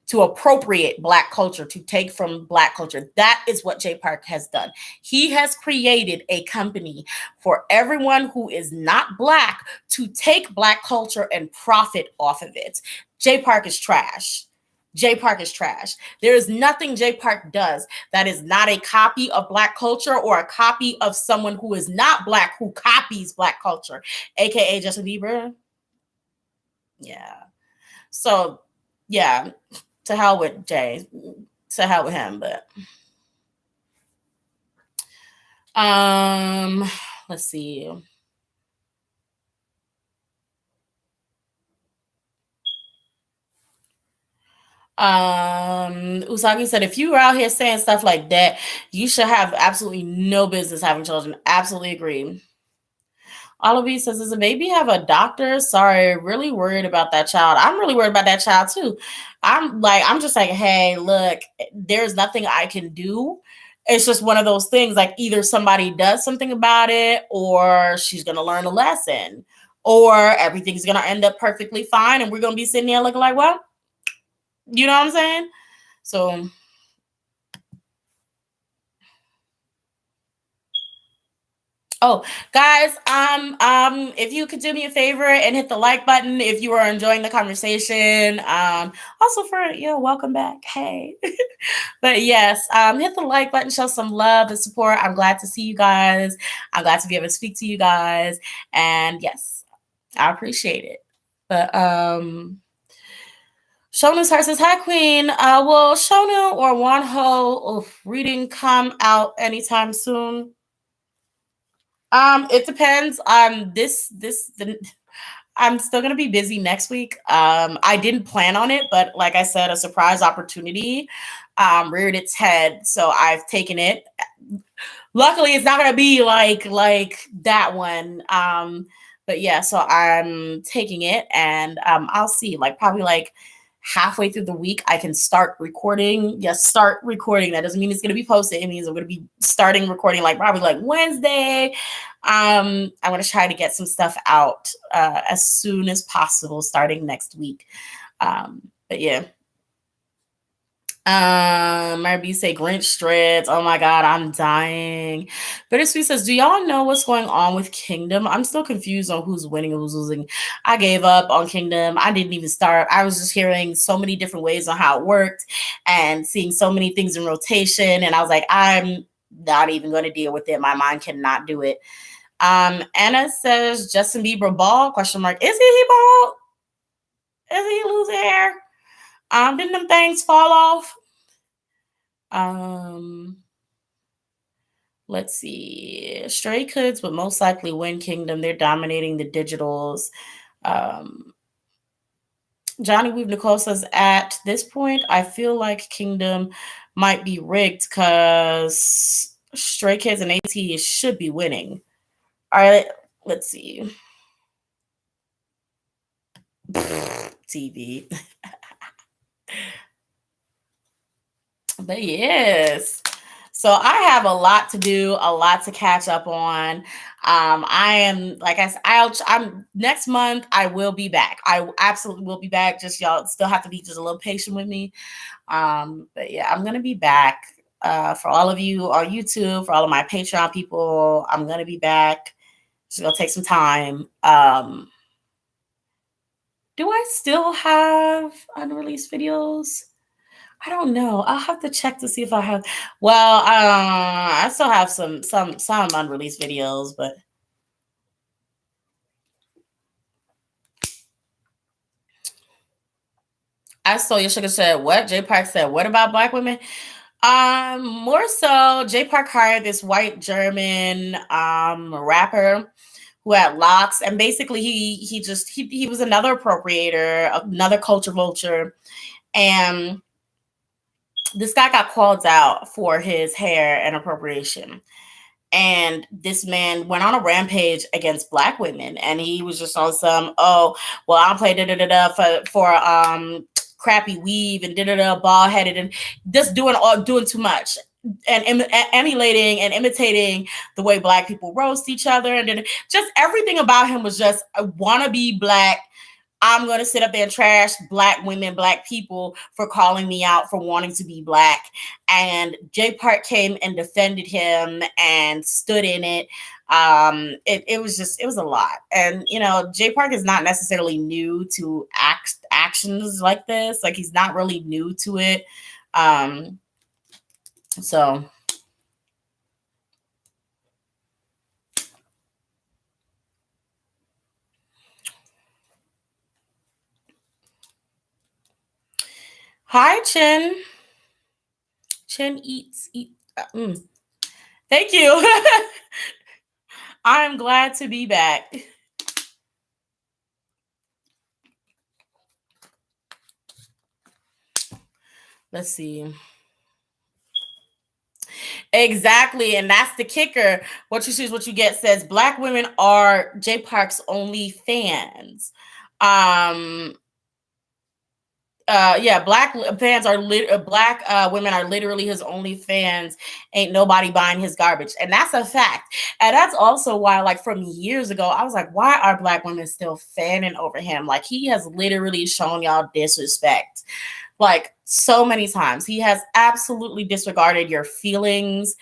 to appropriate black culture, to take from black culture. That is what Jay Park has done. He has created a company for everyone who is not black to take black culture and profit off of it. Jay Park is trash. Jay Park is trash. There is nothing Jay Park does that is not a copy of Black culture or a copy of someone who is not Black who copies Black culture, aka Justin Bieber. Yeah. So, yeah, to hell with Jay. To hell with him, but let's see. Usagi said, if you were out here saying stuff like that, you should have absolutely no business having children. Absolutely agree. Olavi says, does a baby have a doctor? Sorry, really worried about that child. I'm really worried about that child too. I'm just like, hey, look, there's nothing I can do. It's just one of those things, like either somebody does something about it or she's going to learn a lesson or everything's going to end up perfectly fine. And we're going to be sitting there looking like, well, you know what I'm saying? So, oh, guys, if you could do me a favor and hit the like button if you are enjoying the conversation. Also for welcome back. Hey. But yes, hit the like button, show some love and support. I'm glad to see you guys. I'm glad to be able to speak to you guys. And yes, I appreciate it. But Shonu's Heart says, hi, Queen. Will Shonu or Wonho reading come out anytime soon? It depends. I'm still gonna be busy next week. I didn't plan on it, but like I said, a surprise opportunity reared its head, so I've taken it. Luckily, it's not gonna be like that one. But yeah, so I'm taking it, and I'll see. Like probably like halfway through the week, I can start recording. Yes, start recording. That doesn't mean it's going to be posted. It means I'm going to be starting recording like probably like Wednesday. I'm going to try to get some stuff out as soon as possible, starting next week. But yeah. Maybe say Grinch threads. Oh my god, I'm dying. Bittersweet says, do y'all know what's going on with Kingdom? I'm still confused on who's winning and who's losing. I gave up on Kingdom. I didn't even start. I was just hearing so many different ways on how it worked and seeing so many things in rotation. And I was like, I'm not even going to deal with it. My mind cannot do it. Anna says Justin Bieber bald? Question mark. Is he bald? Is he losing hair? Didn't them things fall off? Let's see. Stray Kids would most likely win Kingdom. They're dominating the digitals. Johnny Weave Nicole says, at this point, I feel like Kingdom might be rigged because Stray Kids and AT should be winning. All right, let's see. TV. But yes. So I have a lot to do, a lot to catch up on. I am, like I said, I'm next month. I will be back. I absolutely will be back. Just y'all still have to be just a little patient with me. But yeah, I'm gonna be back. For all of you on YouTube, for all of my Patreon people, I'm gonna be back. It's gonna take some time. Do I still have unreleased videos? I don't know. I'll have to check to see if I have. Well, I still have some unreleased videos, but I stole your sugar said what? Jay Park said what about Black women? More so, Jay Park hired this white German rapper who had locks, and basically he was another appropriator, another culture vulture, and this guy got called out for his hair and appropriation. And this man went on a rampage against Black women, and he was just on some, oh, well, I'll play for crappy weave and bald headed, and just doing too much, and emulating and imitating the way Black people roast each other, and then just everything about him was just I want to be Black. I'm going to sit up there and trash Black women, Black people for calling me out for wanting to be Black. And Jay Park came and defended him and stood in it. It was a lot. And, Jay Park is not necessarily new to actions like this. Like he's not really new to it. So hi, Chin. Chin eats. Thank you. I'm glad to be back. Let's see. Exactly, and that's the kicker. What you see is what you get says Black women are Jay Park's only fans. Yeah, black fans are black women are literally his only fans. Ain't nobody buying his garbage, and that's a fact. And that's also why, like from years ago, I was like, why are black women still fanning over him? Like he has literally shown y'all disrespect, like so many times. He has absolutely disregarded your feelings.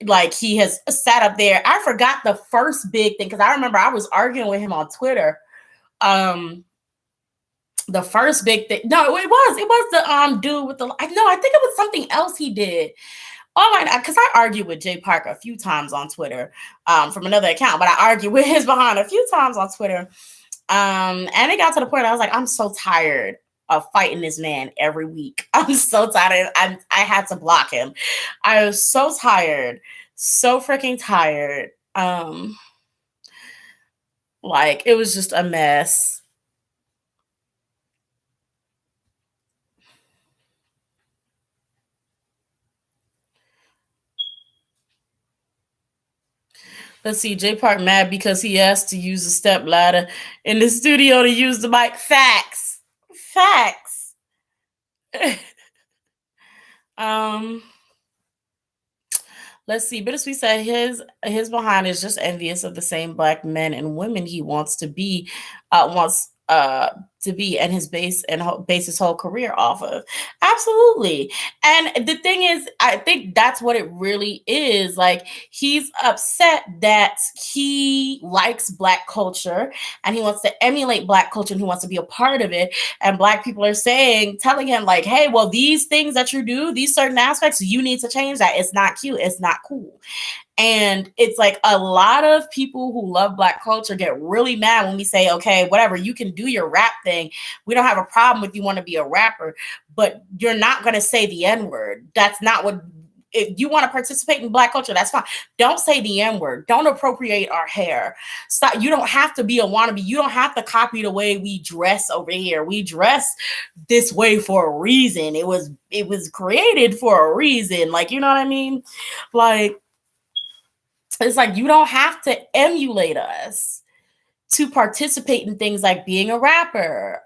Like he has sat up there. I forgot the first big thing because I remember I was arguing with him on Twitter. The first big thing. No, it was the dude with the. I think it was something else he did. Oh my God, because I argued with Jay Park a few times on Twitter from another account, but I argued with his behind a few times on Twitter. And it got to the point I was like, I'm so tired of fighting this man every week. I'm so tired. I had to block him. I was so tired, so freaking tired. Like it was just a mess. Let's see, Jay Park mad because he asked to use a step ladder in the studio to use the mic. Facts. Let's see. Bittersweet said his behind is just envious of the same black men and women he wants to be, and his base his whole career off of. Absolutely. And the thing is, I think that's what it really is. Like he's upset that he likes black culture and he wants to emulate black culture and he wants to be a part of it. And black people are telling him like, hey, well, these things that you do, these certain aspects, you need to change that. It's not cute. It's not cool. And it's like a lot of people who love black culture get really mad when we say, okay, whatever, you can do your rap thing. We don't have a problem with you want to be a rapper, but you're not going to say the N-word. That's not what, if you want to participate in black culture, that's fine. Don't say the N-word. Don't appropriate our hair. Stop. You don't have to be a wannabe. You don't have to copy the way we dress over here. We dress this way for a reason. It was created for a reason. Like, you know what I mean? Like, it's like you don't have to emulate us to participate in things like being a rapper,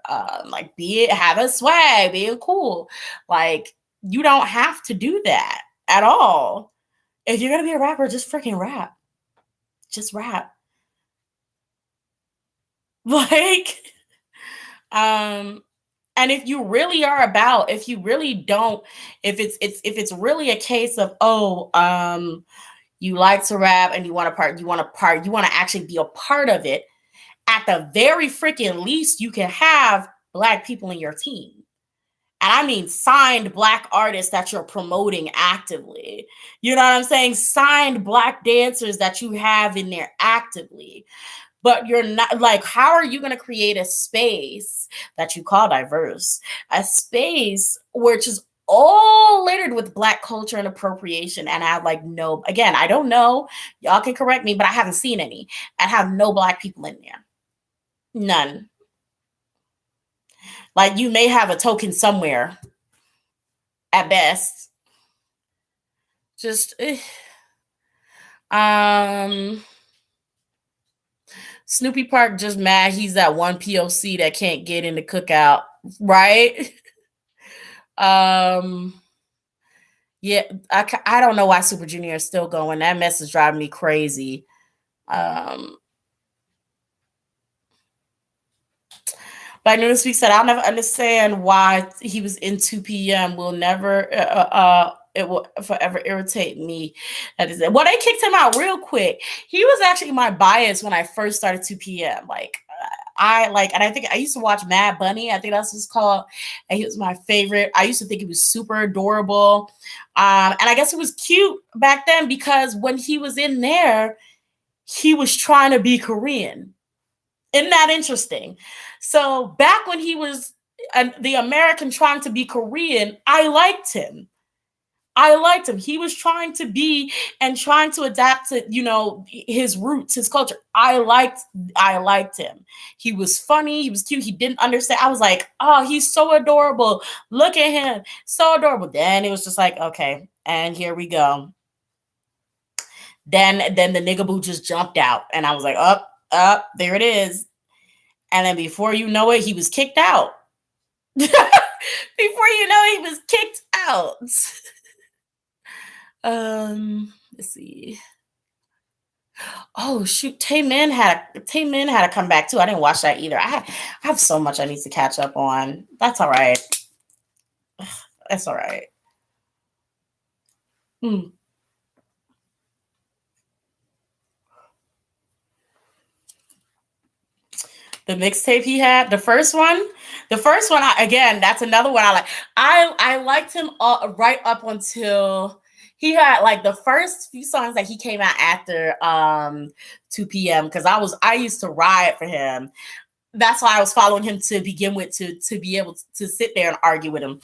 like have a swag, being cool. Like you don't have to do that at all. If you're gonna be a rapper, just freaking rap. Just rap. Like, and if you really are about, if you really don't, if it's really a case of you like to rap and you want to actually be a part of it, at the very freaking least, you can have black people in your team. And I mean signed black artists that you're promoting actively. You know what I'm saying? Signed black dancers that you have in there actively. But you're not like, how are you going to create a space that you call diverse? A space which is all littered with black culture and appropriation and have like no, again, I don't know, y'all can correct me, but I haven't seen any and have no black people in there. None. Like you may have a token somewhere at best. Just Snoopy Park just mad he's that one POC that can't get in the cookout, right? Yeah, I don't know why Super Junior is still going. That mess is driving me crazy. But Newsweek said, I'll never understand why he was in 2 p.m. Will never, it will forever irritate me. Well, they kicked him out real quick. He was actually my bias when I first started 2 p.m. Like, and I think I used to watch Mad Bunny. I think that's what it's called. And he was my favorite. I used to think he was super adorable. And I guess it was cute back then because when he was in there, he was trying to be Korean. Isn't that interesting? So back when he was the American trying to be Korean, I liked him. I liked him. He was trying to be and trying to adapt to, his roots, his culture. I liked him. He was funny, he was cute, he didn't understand. I was like, "Oh, he's so adorable. Look at him. So adorable." Then it was just like, "Okay, and here we go." Then the nigga boo just jumped out and I was like, Up, there it is." And then before you know it, he was kicked out. Before you know it, he was kicked out. Let's see. Oh shoot, Tay Min had to come back too. I didn't watch that either. I have so much I need to catch up on. That's all right. That's all right. Hmm. The mixtape he had, the first one, again, that's another one I like. I liked him right up until he had like the first few songs that he came out after 2 p.m. because I used to riot for him. That's why I was following him to begin with to be able to sit there and argue with him.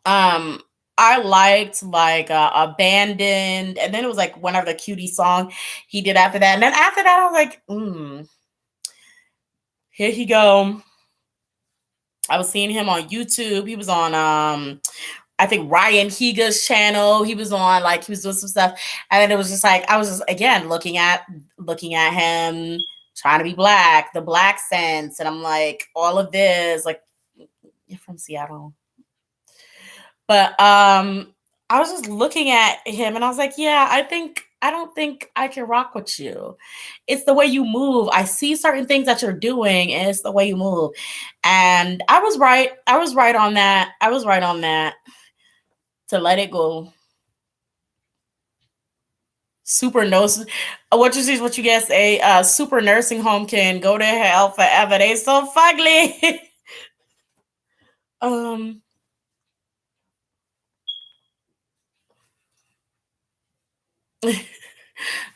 Um, I liked like Abandoned, and then it was like one of the cutie song he did after that, and then after that I was like, here he go. I was seeing him on YouTube. He was on I think Ryan Higa's channel. He was on like he was doing some stuff. And then it was just like I was just again looking at him trying to be black, the black sense. And I'm like, all of this, like you're from Seattle. But I was just looking at him and I was like, yeah, I don't think I can rock with you. It's the way you move. I see certain things that you're doing and it's the way you move. And I was right. I was right on that. I was right on that to let it go. Super nurse. What you see is what you guess. A super nursing home can go to hell forever. They so fugly. um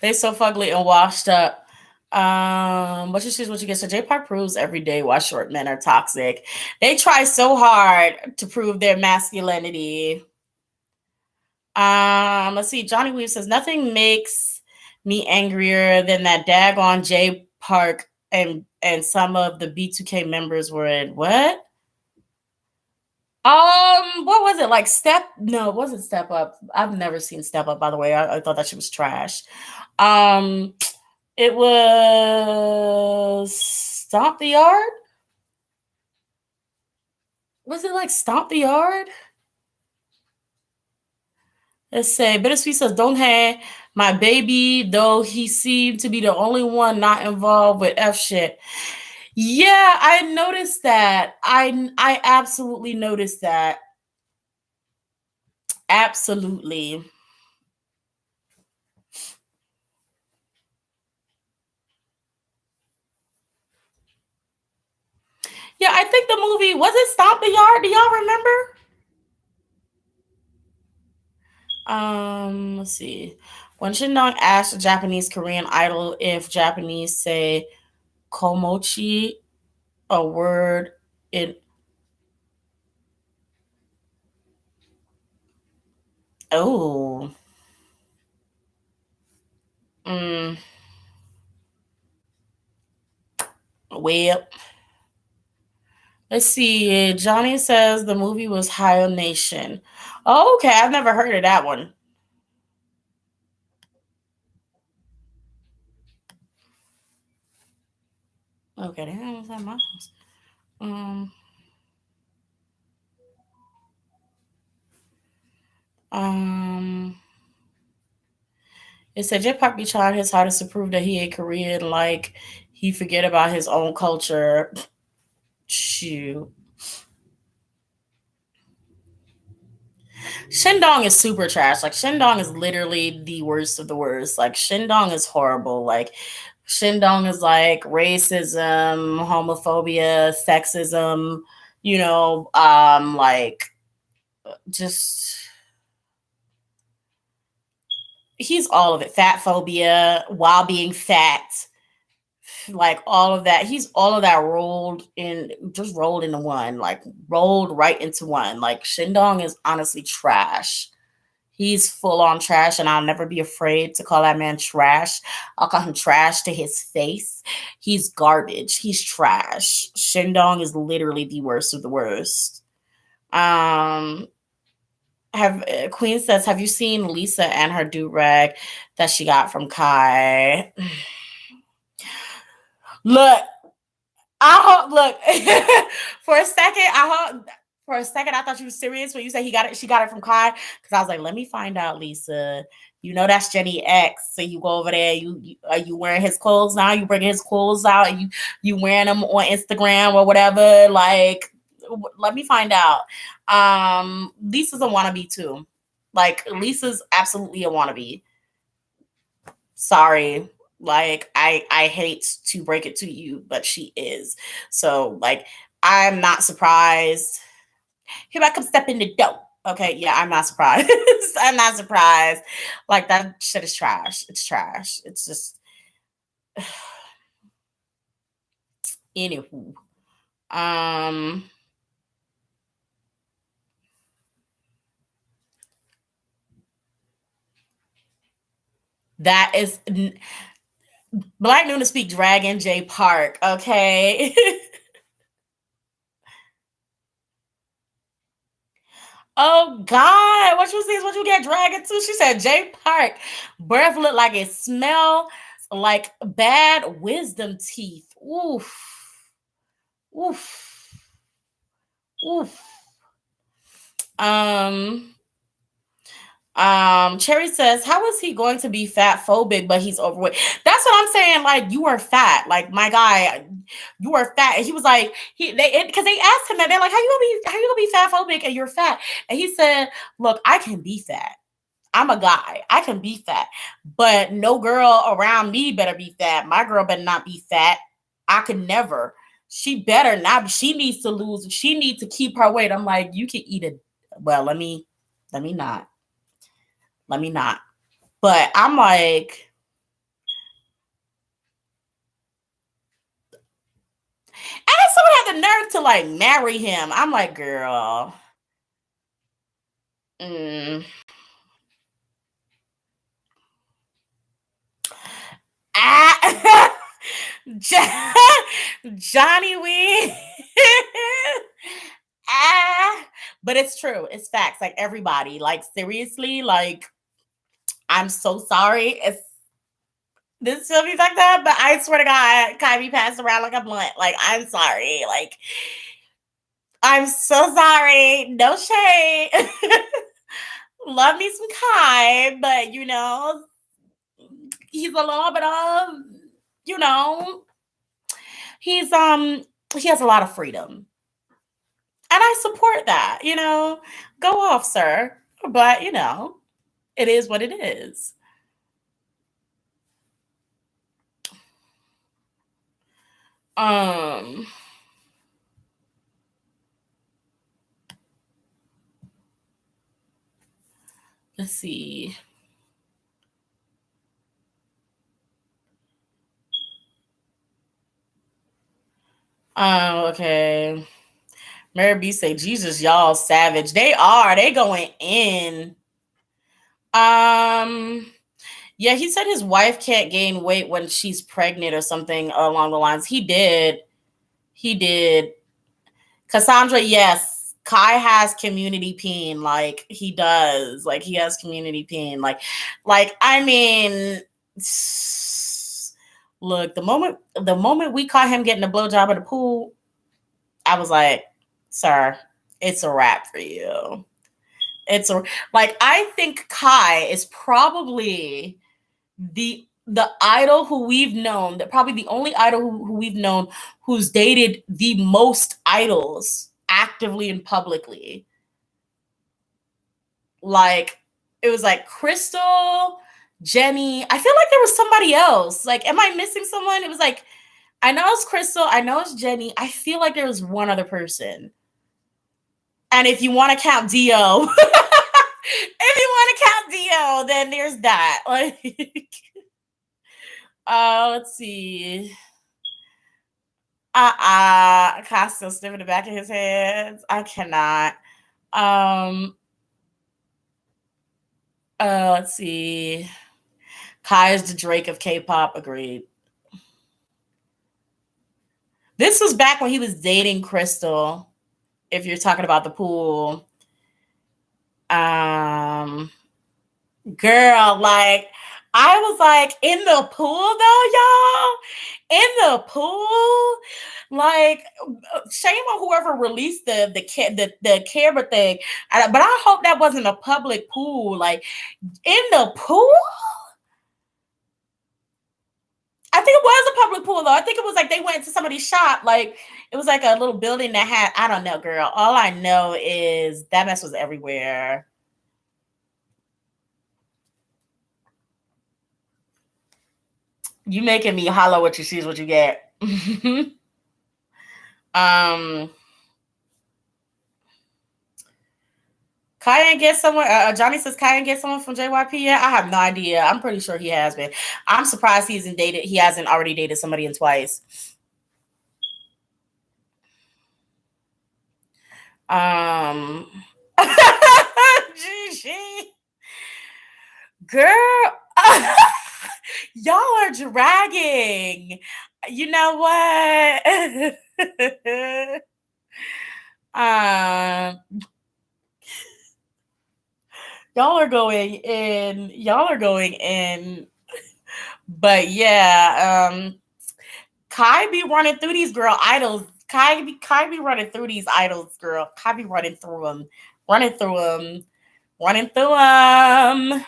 they so fugly and washed up. What you see is what you get. So J Park proves every day why short men are toxic. They try so hard to prove their masculinity. Let's see. Johnny Weave says nothing makes me angrier than that daggone J Park and some of the B2K members were in what? What was it like? Step? No, it wasn't Step Up. I've never seen Step Up. By the way, I thought that she was trash. Um, it was Stomp the Yard. Was it like Stomp the Yard? Let's say Bittersweet says, "Don't have my baby, though he seemed to be the only one not involved with F shit." Yeah, I noticed that. I absolutely noticed that. Absolutely. Yeah, I think the movie was it Stomp the Yard? Do y'all remember? Let's see. When Shindong asked a Japanese Korean idol if Japanese say komochi, a word in oh, mm, well, let's see. Johnny says the movie was High Nation. Oh, okay, I've never heard of that one. Okay, that was at my house. Um, um, it said J Park be trying his hardest to prove that he ain't Korean, like he forget about his own culture. Shoot. Shindong is super trash. Like Shindong is literally the worst of the worst. Like Shindong is horrible. Like Shindong is like racism, homophobia, sexism, like just he's all of it. Fat phobia while being fat, like all of that. He's all of that rolled into one, like rolled right into one. Like Shindong is honestly trash. He's full on trash, and I'll never be afraid to call that man trash. I'll call him trash to his face. He's garbage. He's trash. Shindong is literally the worst of the worst. Um, have Queen says, have you seen Lisa and her do rag that she got from Kai? Look, I hope. Look, for a second, I thought you were serious when you said she got it from Kai, because I was like, let me find out, Lisa. You know that's Jenny X. So you go over there. You are you wearing his clothes now? You bringing his clothes out? And you wearing them on Instagram or whatever? Like, let me find out. Lisa's a wannabe too. Like Lisa's absolutely a wannabe. Sorry. Like I hate to break it to you, but she is. So like I'm not surprised. Here I come step in the door. Okay, yeah, I'm not surprised. I'm not surprised. Like that shit is trash. It's trash. It's just anywho. Um that is Black Noon to speak Dragon J Park, okay? Oh God, what you see is what you get dragged into. She said J Park breath look like it smell like bad wisdom teeth. Oof. Oof. Oof. Um Cherry says, how is he going to be fat phobic, but he's overweight? That's what I'm saying. Like, you are fat. Like, my guy, you are fat. And he was like, because they asked him that. They're like, how you gonna be fat phobic and you're fat? And he said, look, I can be fat. I'm a guy. I can be fat. But no girl around me better be fat. My girl better not be fat. I could never. She better not. She needs to lose. She needs to keep her weight. I'm like, you can eat it. Well, let me not. Let me not. But I'm like, and then someone had the nerve to like marry him. I'm like, girl. Mm. Ah, Johnny Wee. Ah, but it's true. It's facts. Like everybody, like seriously, like I'm so sorry. It's this still be like that, but I swear to God, Kai be passed around like a blunt. Like I'm sorry. Like I'm so sorry. No shade. Love me some Kai, but he's a little bit of, you know, he's he has a lot of freedom. And I support that, Go off, sir. But it is what it is. Um let's see. Oh, okay. Mary B say, Jesus, y'all savage. They are. They going in. Um, yeah, he said his wife can't gain weight when she's pregnant or something along the lines. He did. He did. Cassandra, yes. Kai has community pain. Like he does. Like he has community pain. Like I mean, look, the moment we caught him getting a blowjob at the pool, I was like, sir, it's a wrap for you. It's like I think Kai is probably the idol who we've known, that probably the only idol who we've known who's dated the most idols actively and publicly. Like it was like Crystal, Jenny. I feel like there was somebody else. Like, am I missing someone? It was like, I know it's Crystal. I know it's Jenny. I feel like there was one other person. And if you want to count Dio, if you want to count Dio, then there's that. Like, let's see. Costa stiff in the back of his hands. I cannot. Let's see. Kai is the Drake of K-pop. Agreed. This was back when he was dating Crystal. If you're talking about the pool. Girl, like, I was like, in the pool though, y'all? In the pool? Like, shame on whoever released the camera thing. But I hope that wasn't a public pool. Like, in the pool? I think it was a public pool though. I think it was like they went to somebody's shop. Like, it was like a little building that had, I don't know, girl. All I know is that mess was everywhere. You making me holler what you see is what you get. Kyan get someone. Johnny says Kyan get someone from JYP. Yeah, I have no idea. I'm pretty sure he has been. I'm surprised he hasn't already dated somebody in twice. Gigi, girl, y'all are dragging. You know what? Y'all are going in. Y'all are going in. But yeah, Kai be running through these girl idols. Kai be running through these idols, girl. Kai be running through them. Running through them. Running through them.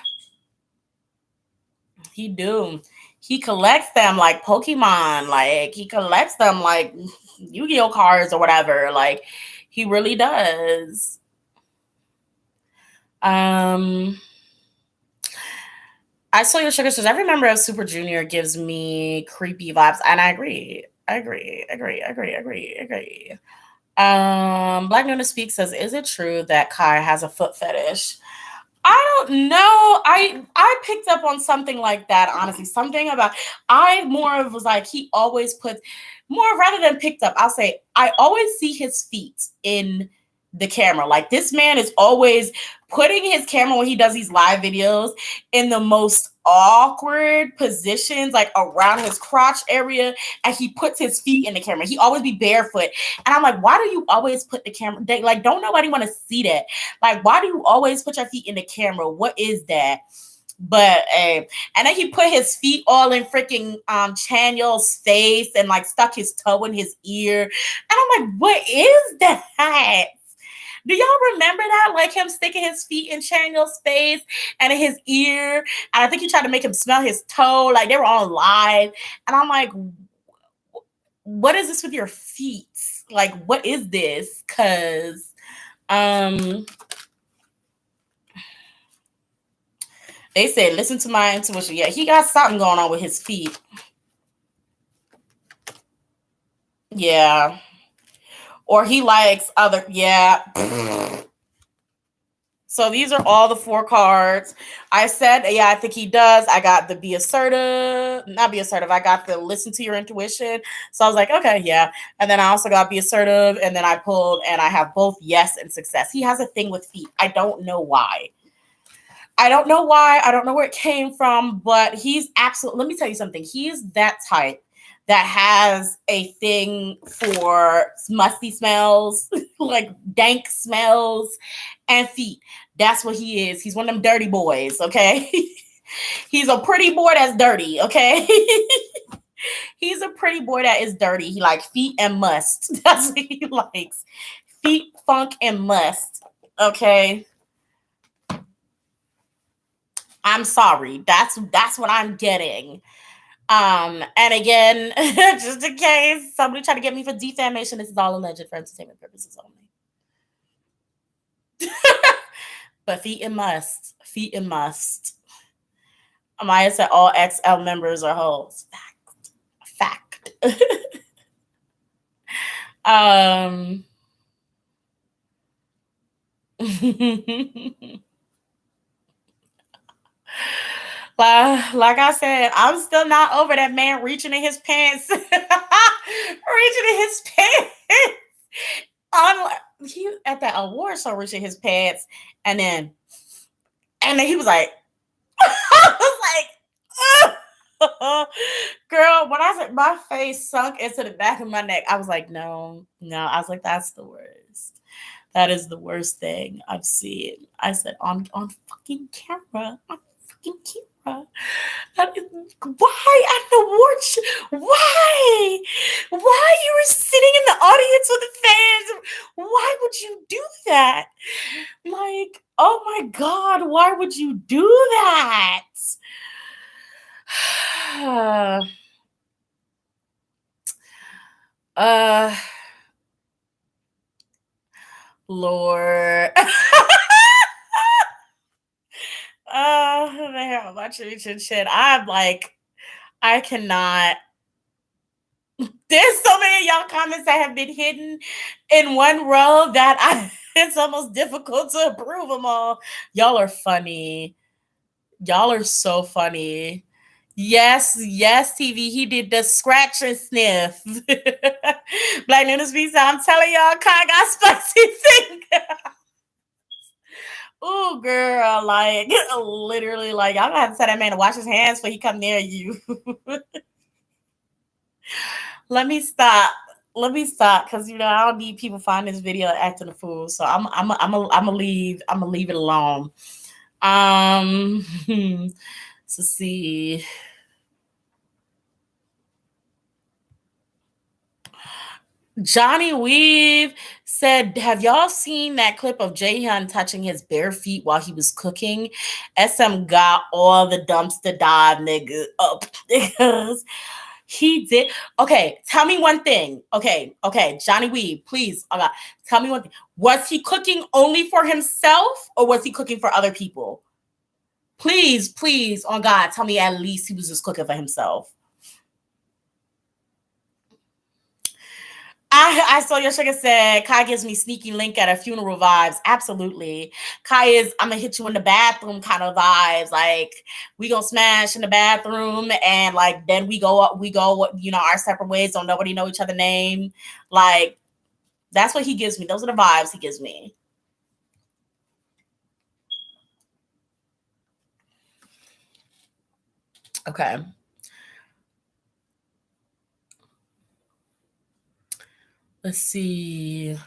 He do. He collects them like Pokemon. Like, he collects them like Yu-Gi-Oh cards or whatever. Like, he really does. I saw your sugar says every member of Super Junior gives me creepy vibes, and I agree. Black Nuna Speak says, is it true that Kai has a foot fetish? I don't know. I picked up on something like that, honestly. Something about, I more of was like, he always puts more, rather than picked up, I'll say I always see his feet in the camera. Like, this man is always putting his camera when he does these live videos in the most awkward positions, like around his crotch area, and he puts his feet in the camera. He always be barefoot. And I'm like, why do you always put the camera? Like, don't nobody want to see that. Like, why do you always put your feet in the camera? What is that? But and then he put his feet all in freaking Chanyeol's face and like stuck his toe in his ear. And I'm like, what is that? Do y'all remember that? Like, him sticking his feet in Chanyeol's face and in his ear. And I think he tried to make him smell his toe. Like, they were on live. And I'm like, what is this with your feet? Like, what is this? Because they said, listen to my intuition. Yeah, he got something going on with his feet. Yeah. Or he likes other, yeah. So these are all the 4 cards. I said, yeah, I think he does. I got the be assertive, not be assertive. I got the listen to your intuition. So I was like, okay, yeah. And then I also got be assertive. And then I pulled, and I have both yes and success. He has a thing with feet. I don't know why. I don't know where it came from, but he's absolutely, let me tell you something. He is that type that has a thing for musty smells, like dank smells, and feet. That's what he is. He's one of them dirty boys, okay? He's a pretty boy that's dirty, okay? He's a pretty boy that is dirty. He likes feet and must. That's what he likes. Feet, funk, and must, okay? I'm sorry. That's what I'm getting. And again, just in case somebody try to get me for defamation, this is all alleged for entertainment purposes only. But feet and must. Amaya said all XL members are hoes. Fact. um like I said, I'm still not over that man reaching in his pants. Reaching in his pants. On he at that award show reaching his pants and then he was like I was like girl, when I said my face sunk into the back of my neck, I was like, no. I was like, that's the worst. That is the worst thing I've seen. I said on fucking camera. On fucking camera. That is, why at the award show? Why? Why you were sitting in the audience with the fans? Why would you do that? Like, oh my God, why would you do that? Lord. Man, I'm watching shit. I'm like, I cannot. There's so many of y'all comments that have been hidden in one row that it's almost difficult to approve them all. Y'all are funny. Y'all are so funny. Yes, TV. He did the scratch and sniff. Black News Pizza. I'm telling y'all, Kai got spicy thing. Oh, girl, like literally, like I'm gonna have to tell that man to wash his hands before he come near you. Let me stop, because I don't need people finding this video acting a fool. So I'm leave it alone. So see. Johnny Weave said, have y'all seen that clip of Jaehyun touching his bare feet while he was cooking? SM got all the dumpster dive nigga up. He did. Okay, tell me one thing. Okay, Johnny Weave, please. Tell me one thing. Was he cooking only for himself or was he cooking for other people? Please, on God, tell me at least he was just cooking for himself. I saw your sugar said Kai gives me sneaky link at a funeral vibes. Absolutely. Kai is I'm gonna hit you in the bathroom kind of vibes. Like we gonna smash in the bathroom and like then we go our separate ways, don't nobody know each other name. Like that's what he gives me. Those are the vibes he gives me. Okay. Let's see.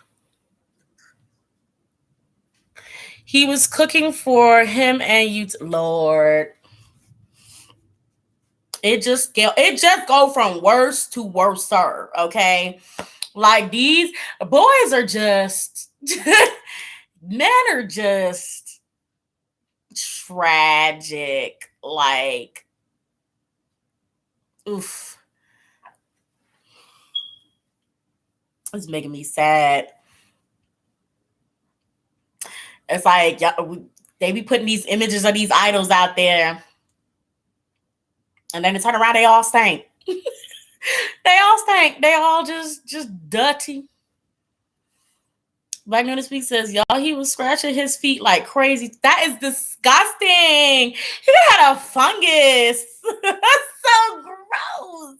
He was cooking for him and you, Lord. It just go from worse to worser, okay? Like these boys are just men are just tragic. Like, oof. It's making me sad. It's like they be putting these images of these idols out there. And then they turn around, they all stink. They all stink. They all just dirty. Black News Speak says, y'all, he was scratching his feet like crazy. That is disgusting. He had a fungus. That's so gross.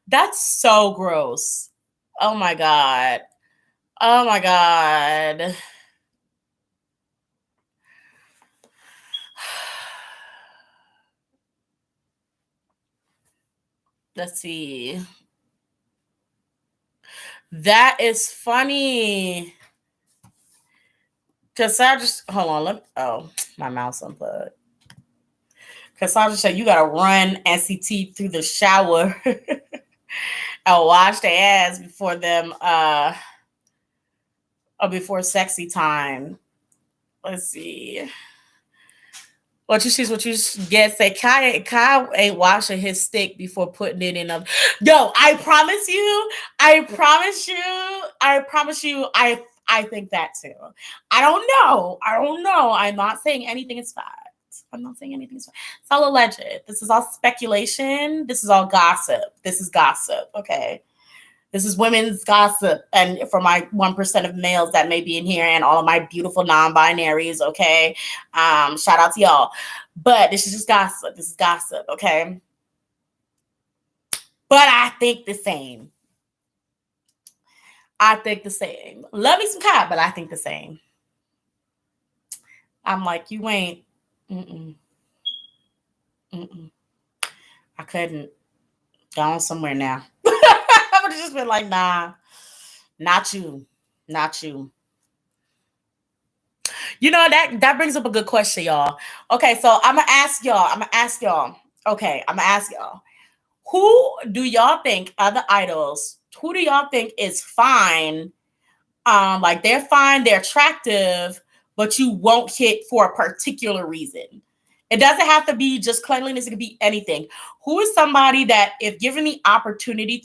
That's so gross. Oh my God. Oh my God. Let's see. That is funny. Cassandra, hold on. My mouse unplugged. Cassandra said you gotta run NCT through the shower and wash their ass before them or before sexy time. Let's see. What you see is what you get. Say Kai ain't washing his stick before putting it in a. Yo, I promise you. I think that too. I don't know. I'm not saying anything is fact. I'm not saying anything. It's all alleged. This is all speculation. This is all gossip. This is gossip. Okay. This is women's gossip. And for my 1% of males that may be in here and all of my beautiful non-binaries, okay? Shout out to y'all. But this is just gossip. This is gossip, okay? But I think the same. I think the same. Love me some Kai, but I think the same. I'm like, you ain't. Mm-mm. Mm-mm. I couldn't. Gone somewhere now. I would have just been like, nah, not you. Not you. You know, that brings up a good question, y'all. Okay, so I'm gonna ask y'all. Okay, I'm gonna ask y'all. Who do y'all think are the idols? Who do y'all think is fine? Like they're fine, they're attractive, but you won't hit for a particular reason. It doesn't have to be just cleanliness, it could be anything. Who is somebody that if given the opportunity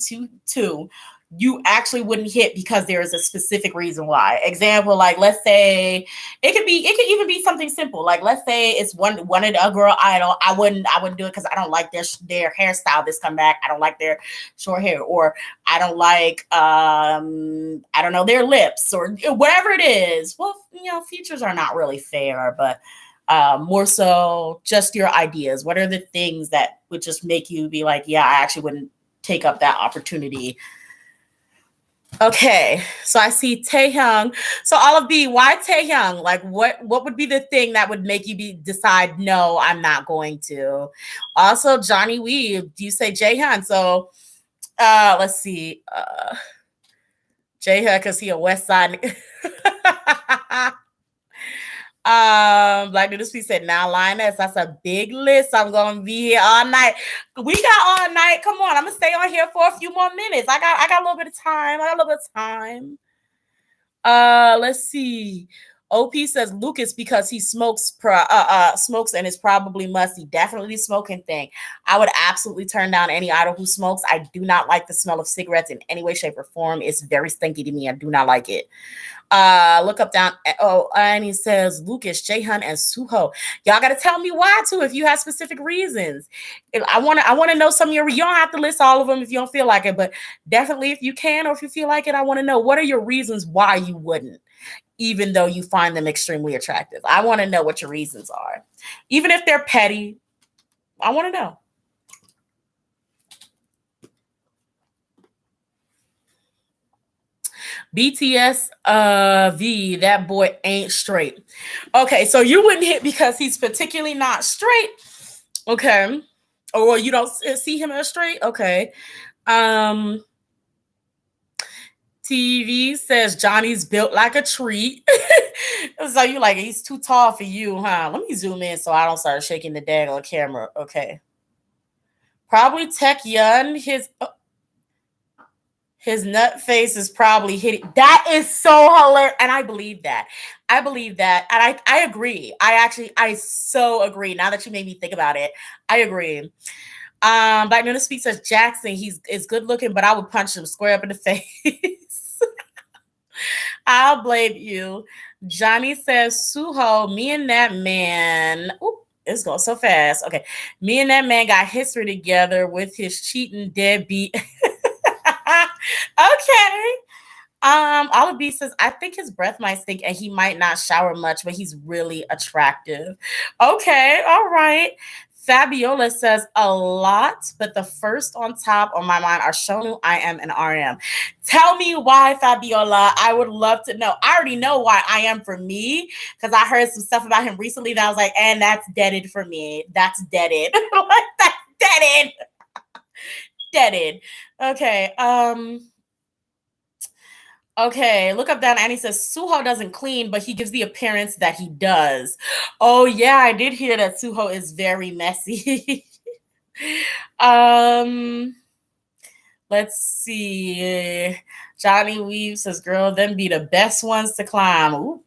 to you actually wouldn't hit because there is a specific reason why? Example, like let's say it could even be something simple. Like let's say it's one of a girl idol. I wouldn't do it because I don't like their hairstyle this come back. I don't like their short hair, or I don't like I don't know, their lips or whatever it is. Well, features are not really fair, but more so just your ideas. What are the things that would just make you be like, yeah, I actually wouldn't take up that opportunity? Okay, so I see Taehyung. So Olive B, why Taehyung? Like, what would be the thing that would make you decide, no, I'm not going to? Also, Johnny Weave, do you say Jaehyun? So, let's see, Jaehyun, because he a West Side. Black Noodles P said, now Lioness, that's a big list. I'm gonna be here all night. We got all night. Come on, I'm gonna stay on here for a few more minutes. I got a little bit of time. Let's see. OP says Lucas because he smokes smokes and is probably musty. Definitely the smoking thing. I would absolutely turn down any idol who smokes. I do not like the smell of cigarettes in any way, shape, or form. It's very stinky to me. I do not like it. Look up down. Oh, and he says Lucas, Jaehyun, and Suho. Y'all got to tell me why too if you have specific reasons. I want to know some of your. You don't have to list all of them if you don't feel like it, but definitely if you can or if you feel like it, I want to know what are your reasons why you wouldn't, even though you find them extremely attractive. I want to know what your reasons are, even if they're petty. I want to know. BTS that boy ain't straight. Okay, so you wouldn't hit because he's particularly not straight. Okay. Or you don't see him as straight. Okay. TV says Johnny's built like a tree. So you like he's too tall for you, huh? Let me zoom in so I don't start shaking the dang on camera. Okay. Probably Taehyun. His nut face is probably hitting. That is so hilarious. And I believe that. And I agree. I so agree. Now that you made me think about it, I agree. Black Nuna Speaks says Jackson, is good looking, but I would punch him square up in the face. I'll blame you. Johnny says, Suho, me and that man. Oop, it's going so fast. Okay. Me and that man got history together with his cheating deadbeat. Okay. Olive B says, I think his breath might stink and he might not shower much, but he's really attractive. Okay, all right. Fabiola says a lot, but the first on top on my mind are Shonu, I Am, and RM. Tell me why, Fabiola. I would love to know. I already know why I Am for me, because I heard some stuff about him recently that I was like, and that's deaded for me. That's deaded. That's deaded. Deaded. Okay. Okay, look up down. Annie says Suho doesn't clean, but he gives the appearance that he does. Oh yeah, I did hear that Suho is very messy. Let's see. Johnny Weave says, "Girl, them be the best ones to climb." Ooh.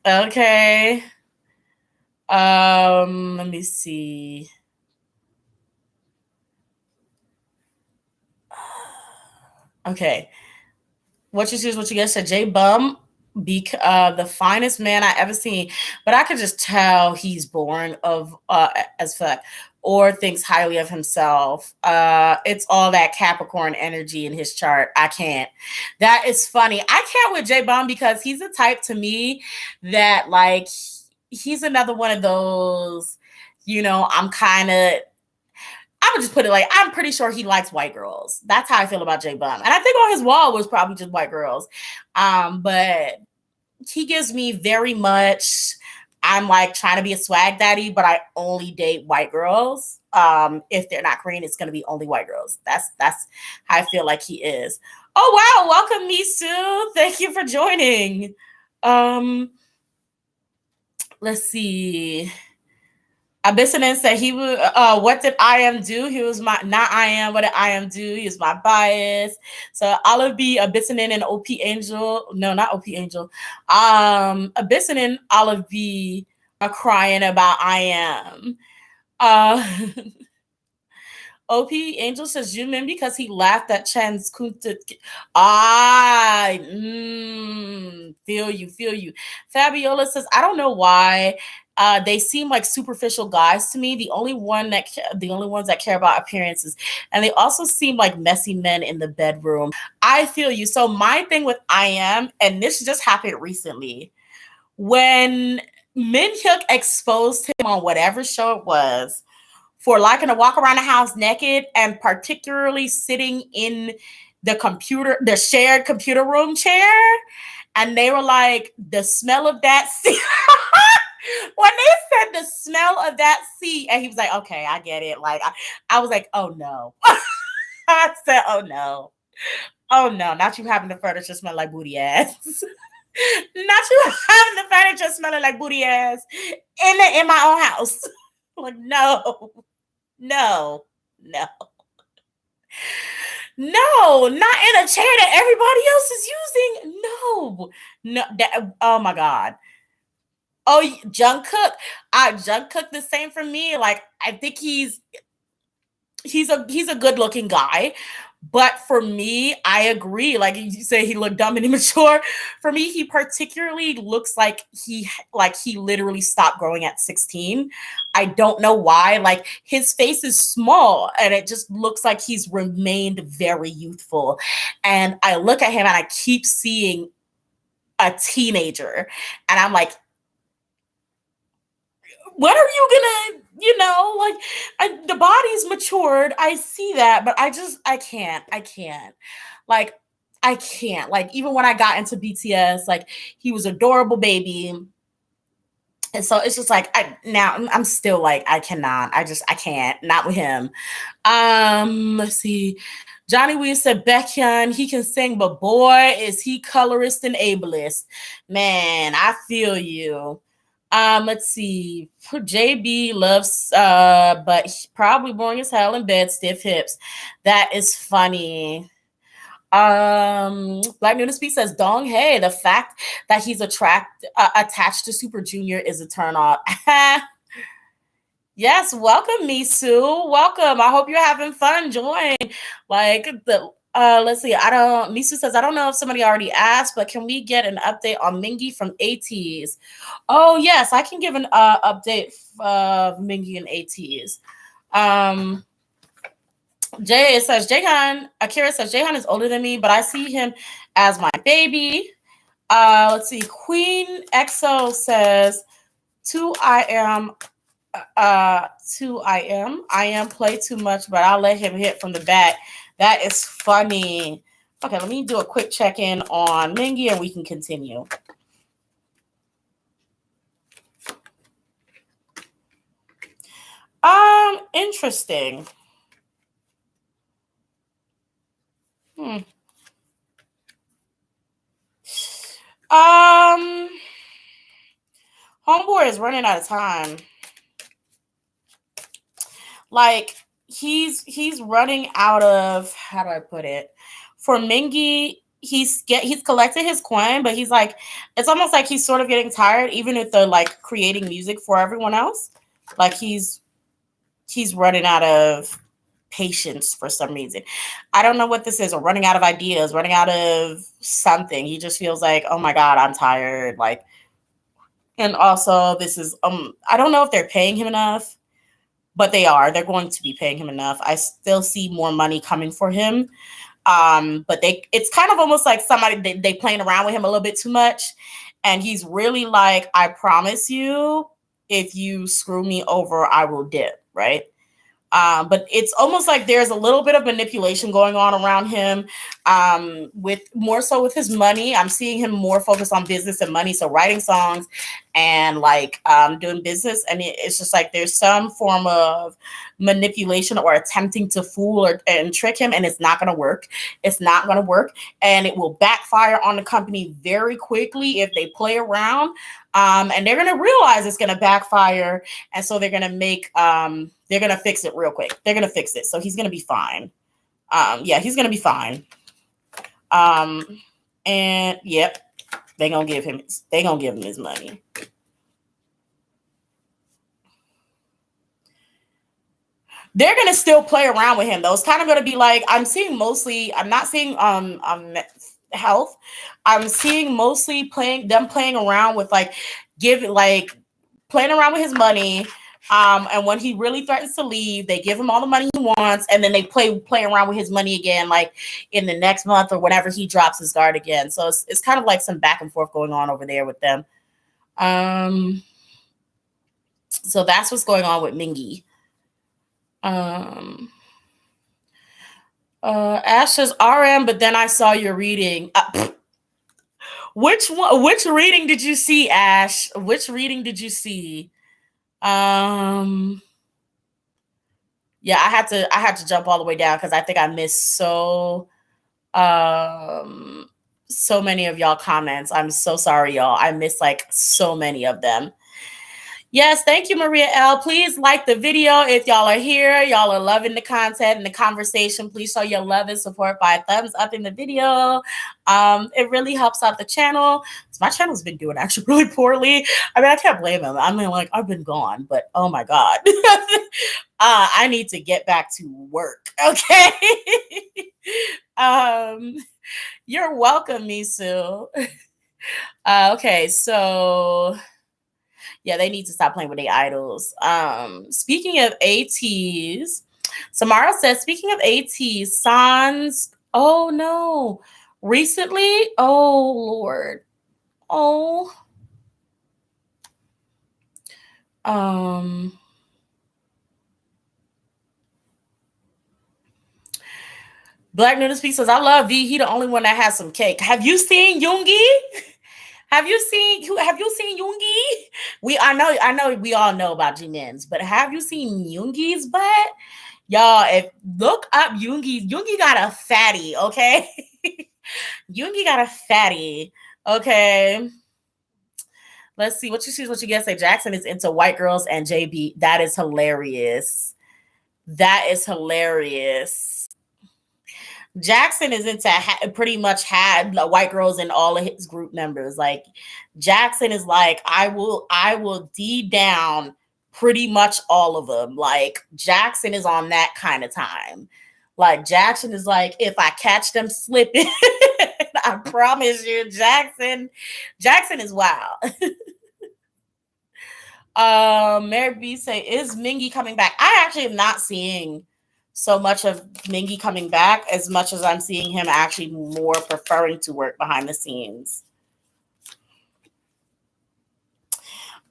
Okay. Let me see. Okay. What you choose? What you guess? J Bum. The finest man I ever seen, but I could just tell he's born of as fuck or thinks highly of himself. It's all that Capricorn energy in his chart. I can't. That is funny. I can't with J Bomb because he's a type to me that like he's another one of those, I would just put it like I'm pretty sure he likes white girls. That's how I feel about J Bum. And I think on his wall was probably just white girls. But he gives me very much, I'm like trying to be a swag daddy, but I only date white girls. If they're not Korean, it's gonna be only white girls. That's how I feel like he is. Oh wow, welcome Misu. Thank you for joining. Let's see. Abyssinin said he would. What did I am do? He was my not I am. What did I am do? He was my bias. So Olive B, Abyssinin, and OP Angel. No, not OP Angel. Abyssinin, Olive B are crying about I am. OP Angel says Jimin because he laughed at Chan's Kunta. Feel you. Fabiola says I don't know why. They seem like superficial guys to me. The only ones that care about appearances, and they also seem like messy men in the bedroom. I feel you. So my thing with I am, and this just happened recently, when Min Hyuk exposed him on whatever show it was for liking to walk around the house naked, and particularly sitting in the shared computer room chair, and they were like, the smell of that. When they said the smell of that seat, and he was like, okay, I get it. Like, I was like, oh no. I said, oh no. Oh no, not you having the furniture smell like booty ass. Not you having the furniture smelling like booty ass in my own house. Like, no, not in a chair that everybody else is using. No, oh my God. Oh, Jungkook. Jungkook the same for me. Like, I think he's a good looking guy. But for me, I agree. Like you say, he looked dumb and immature. For me, he particularly looks like he literally stopped growing at 16. I don't know why. Like his face is small, and it just looks like he's remained very youthful. And I look at him, and I keep seeing a teenager, and I'm like, when are you gonna, the body's matured. I see that, but I can't. Like, I can't. Like, even when I got into BTS, like, he was adorable baby. And so it's just like, I'm still like, I cannot. I can't. Not with him. Let's see. Johnny Weir said, Baekhyun, he can sing, but boy, is he colorist and ableist. Man, I feel you. Let's see. JB loves, but probably boring as hell in bed, stiff hips. That is funny. Black Nudist Speak says, Dong Hey, the fact that he's attached to Super Junior is a turn off. Yes, welcome, Misu. Welcome. I hope you're having fun. Join. Like let's see. Misu says, I don't know if somebody already asked, but can we get an update on Mingi from ATs? Oh, yes, I can give an update of Mingi and ATs. Akira says, Jaehan is older than me, but I see him as my baby. Let's see. Queen EXO says, I am play too much, but I'll let him hit from the back. That is funny. Okay, let me do a quick check-in on Mingi and we can continue. Interesting. Homeboy is running out of time. Like, he's running out of, how do I put it? For Mingi, he's collected his coin, but he's like, it's almost like he's sort of getting tired, even if they're like creating music for everyone else. Like he's running out of patience for some reason. I don't know what this is, or running out of ideas, running out of something. He just feels like, oh my God, I'm tired. Like, and also this is I don't know if they're paying him enough, but they are. They're going to be paying him enough. I still see more money coming for him. But it's kind of almost like somebody they playing around with him a little bit too much. And he's really like, I promise you, if you screw me over, I will dip, right? But it's almost like there's a little bit of manipulation going on around him, with more so with his money. I'm seeing him more focused on business and money, so writing songs and like doing business. And it's just like there's some form of manipulation or attempting to fool and trick him, and it's not going to work. It's not going to work, and it will backfire on the company very quickly if they play around. And they're going to realize it's going to backfire. And so they're going to they're going to fix it real quick. They're going to fix it. So he's going to be fine. Yeah, he's going to be fine. And yep, they're going to give him his money. They're going to still play around with him though. It's kind of going to be like, I'm not seeing health. I'm seeing mostly playing around with like playing around with his money. And when he really threatens to leave, they give him all the money he wants, and then they play around with his money again, like in the next month or whenever he drops his guard again. So it's kind of like some back and forth going on over there with them. So that's what's going on with Mingy. Ash says RM, but then I saw your reading. Which reading did you see, Ash? Which reading did you see? Yeah, I had to jump all the way down because I think I missed so many of y'all comments. I'm so sorry, y'all. I missed like so many of them. Yes, thank you, Maria L. Please like the video if y'all are here. Y'all are loving the content and the conversation. Please show your love and support by a thumbs up in the video. It really helps out the channel. My channel's been doing actually really poorly. I mean, I can't blame them. I mean, like, I've been gone, but oh my God. I need to get back to work, okay? You're welcome, Misu. Okay, so... yeah, they need to stop playing with their idols. Speaking of ATs, Samara says, speaking of ATs, Sans, oh no, recently? Oh Lord. Oh. Black Nudist Speak says, I love V. He the only one that has some cake. Have you seen Yoongi? Have you seen Yoongi? I know we all know about Jimin's, but have you seen Yoongi's butt? Y'all, look up Yoongi. Yoongi got a fatty, okay? Yoongi got a fatty, okay? Let's see what you guys say. Jackson is into white girls and JB. That is hilarious. That is hilarious. Jackson is into pretty much had white girls in all of his group members. Like Jackson is like, I will D down pretty much all of them. Like Jackson is on that kind of time. Like Jackson is like, if I catch them slipping, I promise you, Jackson is wild. Mary B say, is Mingy coming back? I actually am not seeing so much of Mingy coming back as much as I'm seeing him actually more preferring to work behind the scenes.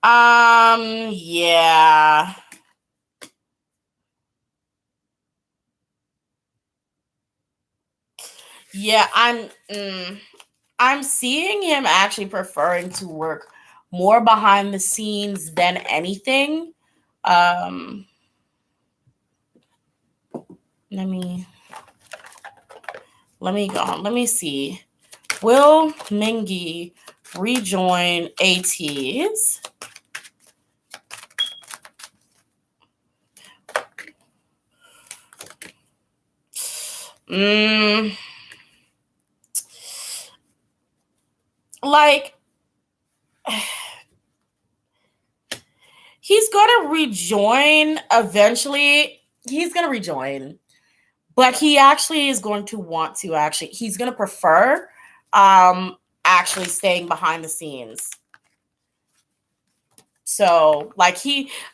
Yeah. Yeah, I'm seeing him actually preferring to work more behind the scenes than anything. Let me go on. Let me see. Will Mingy rejoin ATs? Like, he's going to rejoin eventually. He's going to rejoin. but he actually is going to want to he's going to prefer actually staying behind the scenes. So like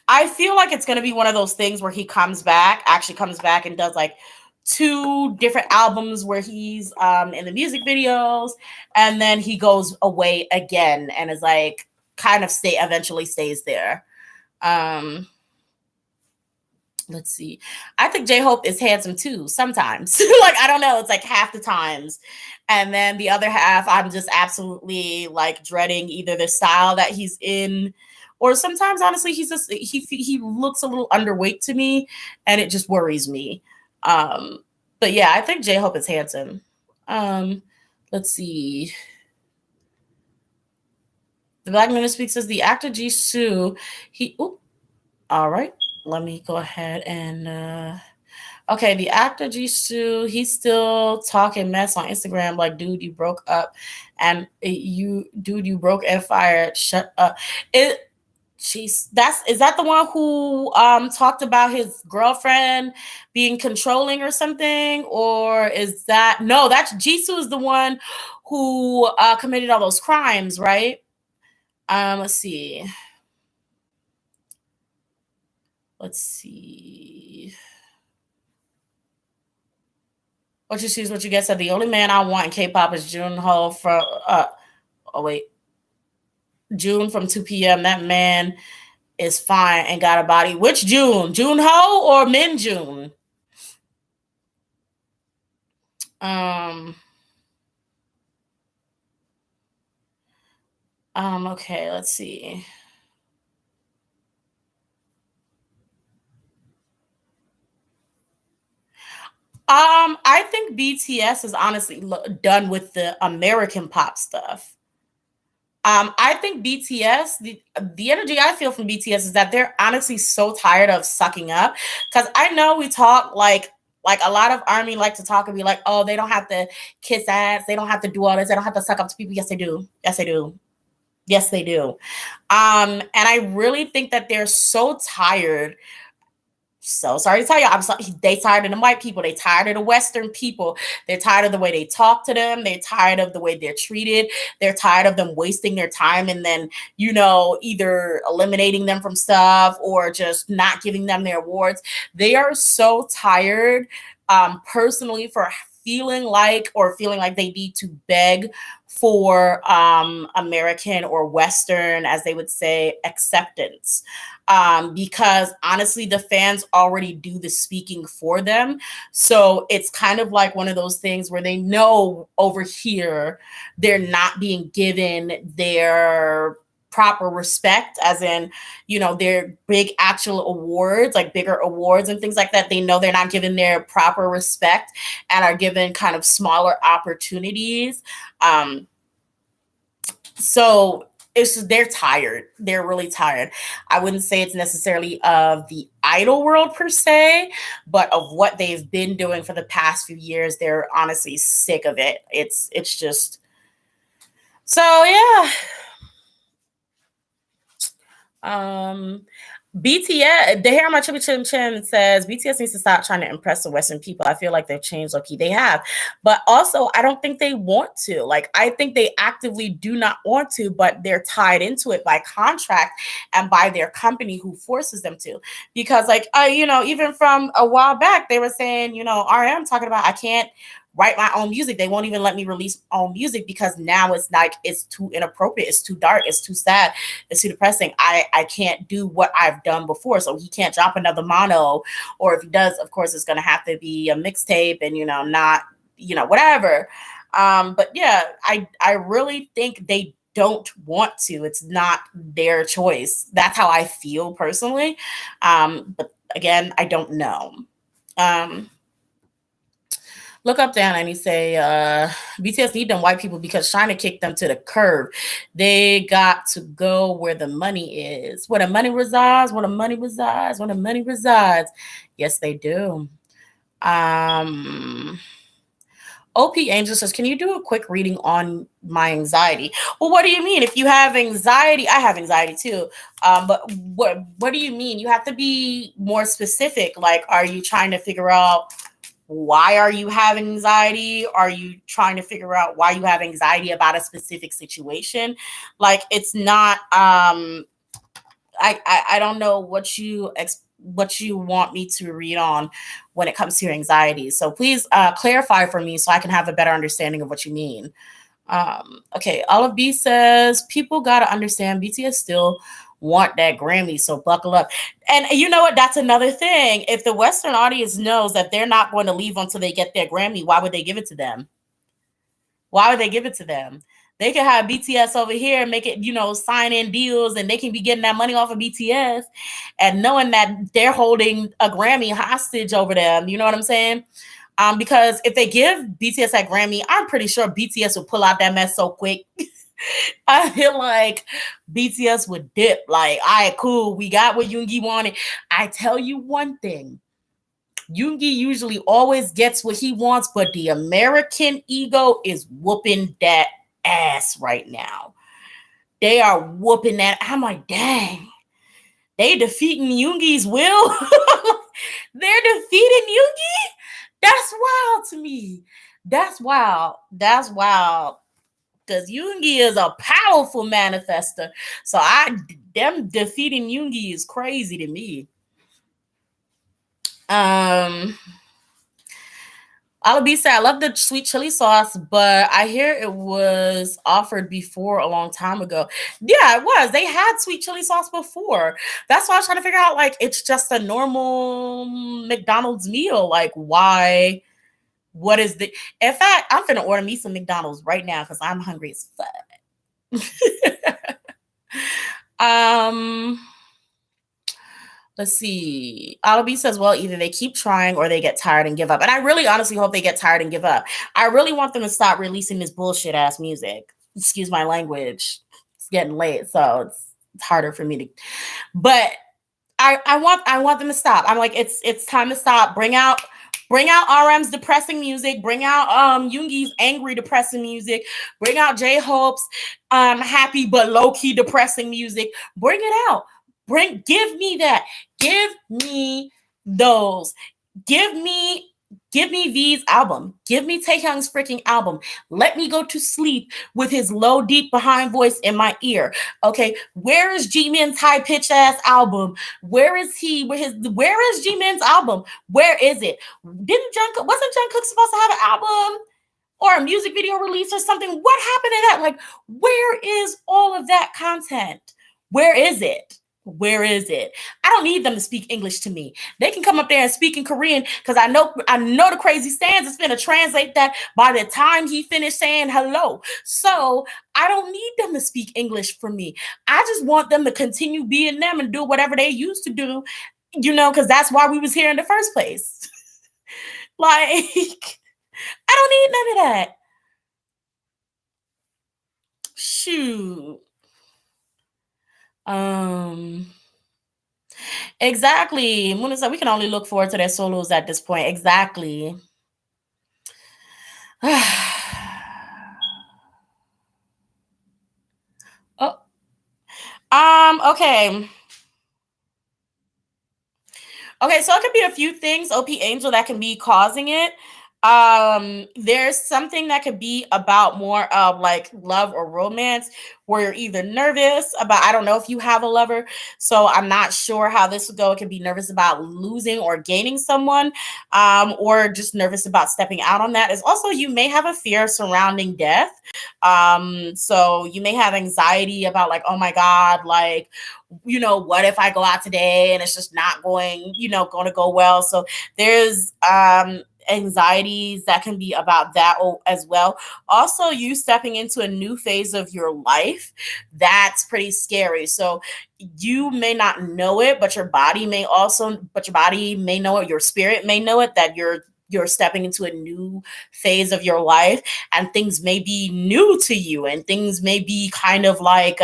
I feel like it's going to be one of those things where he actually comes back and does like 2 different albums where he's in the music videos, and then he goes away again and is like kind of eventually stays there. Let's see. I think J-Hope is handsome too sometimes. Like, I don't know. It's like half the times. And then the other half, I'm just absolutely like dreading either the style that he's in, or sometimes, honestly, he looks a little underweight to me, and it just worries me. But yeah, I think J-Hope is handsome. Let's see. The Black Minute Speak says the actor Jisoo, all right. Let me go ahead and okay, the actor Jisoo, he's still talking mess on Instagram like, dude, you broke up, and you broke and fired. Shut up. Is that the one who talked about his girlfriend being controlling or something? Or is that that's Jisoo is the one who committed all those crimes, right? Let's see. What you see is what you get. Said the only man I want in K-pop is Junho from June from 2 p.m. That man is fine and got a body. Which June? Junho or Min June? Okay, let's see. I think BTS is honestly done with the American pop stuff. I think BTS, the energy I feel from BTS is that they're honestly so tired of sucking up. Because I know we talk like a lot of ARMY like to talk and be like, oh, they don't have to kiss ass, they don't have to do all this, they don't have to suck up to people. Yes, they do. Yes, they do. Yes, they do. And I really think that they're so tired. So sorry to tell you, they tired of the white people. They tired of the Western people. They're tired of the way they talk to them. They're tired of the way they're treated. They're tired of them wasting their time and then, either eliminating them from stuff or just not giving them their awards. They are so tired, personally, for feeling like they need to beg for American or Western, as they would say, acceptance. Because honestly, the fans already do the speaking for them. So it's kind of like one of those things where they know over here they're not being given their proper respect, as in, their big actual awards, like bigger awards and things like that. They know they're not given their proper respect and are given kind of smaller opportunities. So it's just, they're tired. They're really tired. I wouldn't say it's necessarily of the idol world per se, but of what they've been doing for the past few years. They're honestly sick of it. It's just, so yeah. BTS, the hair on my chibi chin chin says BTS needs to stop trying to impress the Western people. I feel like they've changed, low-key. They have, but also I don't think they want to. Like, I think they actively do not want to, but they're tied into it by contract and by their company who forces them to. Because like, even from a while back, they were saying, RM talking about, I can't write my own music. They won't even let me release my own music because now it's like, it's too inappropriate. It's too dark. It's too sad. It's too depressing. I can't do what I've done before. So he can't drop another mono, or if he does, of course, it's going to have to be a mixtape and, not, whatever. But yeah, I really think they don't want to. It's not their choice. That's how I feel personally. But again, I don't know. Look up down and he say, BTS need them white people because China kicked them to the curb. They got to go where the money is. Where the money resides, where the money resides, where the money resides. Yes, they do. OP Angel says, can you do a quick reading on my anxiety? Well, what do you mean? If you have anxiety, I have anxiety too. But what do you mean? You have to be more specific. Like, are you trying to figure out why are you having anxiety? Are you trying to figure out why you have anxiety about a specific situation? Like, it's not I don't know what you want me to read on when it comes to your anxiety. So please clarify for me so I can have a better understanding of what you mean. Okay, Olive B says people gotta understand BTS still want that Grammy, so buckle up. And you know what? That's another thing. If the Western audience knows that they're not going to leave until they get their Grammy, why would they give it to them? Why would they give it to them? They could have BTS over here and make it, sign in deals, and they can be getting that money off of BTS and knowing that they're holding a Grammy hostage over them. You know what I'm saying? Because if they give BTS that Grammy, I'm pretty sure BTS will pull out that mess so quick. I feel like BTS would dip. Like, all right, cool. We got what Yoongi wanted. I tell you one thing. Yoongi usually always gets what he wants, but the American ego is whooping that ass right now. They are whooping that. I'm like, dang. They defeating Yoongi's will. They're defeating Yoongi. That's wild to me. That's wild. That's wild. Because Yoongi is a powerful manifester. So them defeating Yoongi is crazy to me. Alabi said, I love the sweet chili sauce, but I hear it was offered before a long time ago. Yeah, it was. They had sweet chili sauce before. That's why I was trying to figure out, like, it's just a normal McDonald's meal. Like, why? What is the... In fact, I'm finna order me some McDonald's right now because I'm hungry as fuck. Let's see. Alabi says, well, either they keep trying or they get tired and give up. And I really honestly hope they get tired and give up. I really want them to stop releasing this bullshit ass music. Excuse my language. It's getting late, so it's harder for me to... But I want them to stop. I'm like, it's time to stop. Bring out RM's depressing music. Bring out Yoongi's angry depressing music. Bring out J-Hope's happy but low-key depressing music. Bring it out. Give me that. Give me those. Give me V's album. Give me Taehyung's freaking album. Let me go to sleep with his low, deep, behind voice in my ear. Okay, where is Jimin's high pitched ass album? Where is he? Where is Jimin's album? Where is it? Wasn't Jungkook supposed to have an album or a music video release or something? What happened to that? Like, where is all of that content? Where is it? Where is it? I don't need them to speak English to me. They can come up there and speak in Korean because I know the crazy stands is going to translate that by the time he finished saying hello. So I don't need them to speak English for me. I just want them to continue being them and do whatever they used to do, because that's why we was here in the first place. Like, I don't need none of that. Shoot. Exactly. Muna said we can only look forward to their solos at this point. Exactly. Okay. Okay, so it could be a few things, OP Angel, that can be causing it. There's something that could be about more of like love or romance where you're either nervous about, I don't know if you have a lover, so I'm not sure how this would go. It could be nervous about losing or gaining someone, or just nervous about stepping out on that. It's also, you may have a fear surrounding death. So you may have anxiety about like, oh my God, like, what if I go out today and it's just not going to go well? So there's anxieties that can be about that as well. Also, you stepping into a new phase of your life, that's pretty scary. So you may not know it, but your body may know it, your spirit may know it, that you're stepping into a new phase of your life, and things may be new to you, and things may be kind of like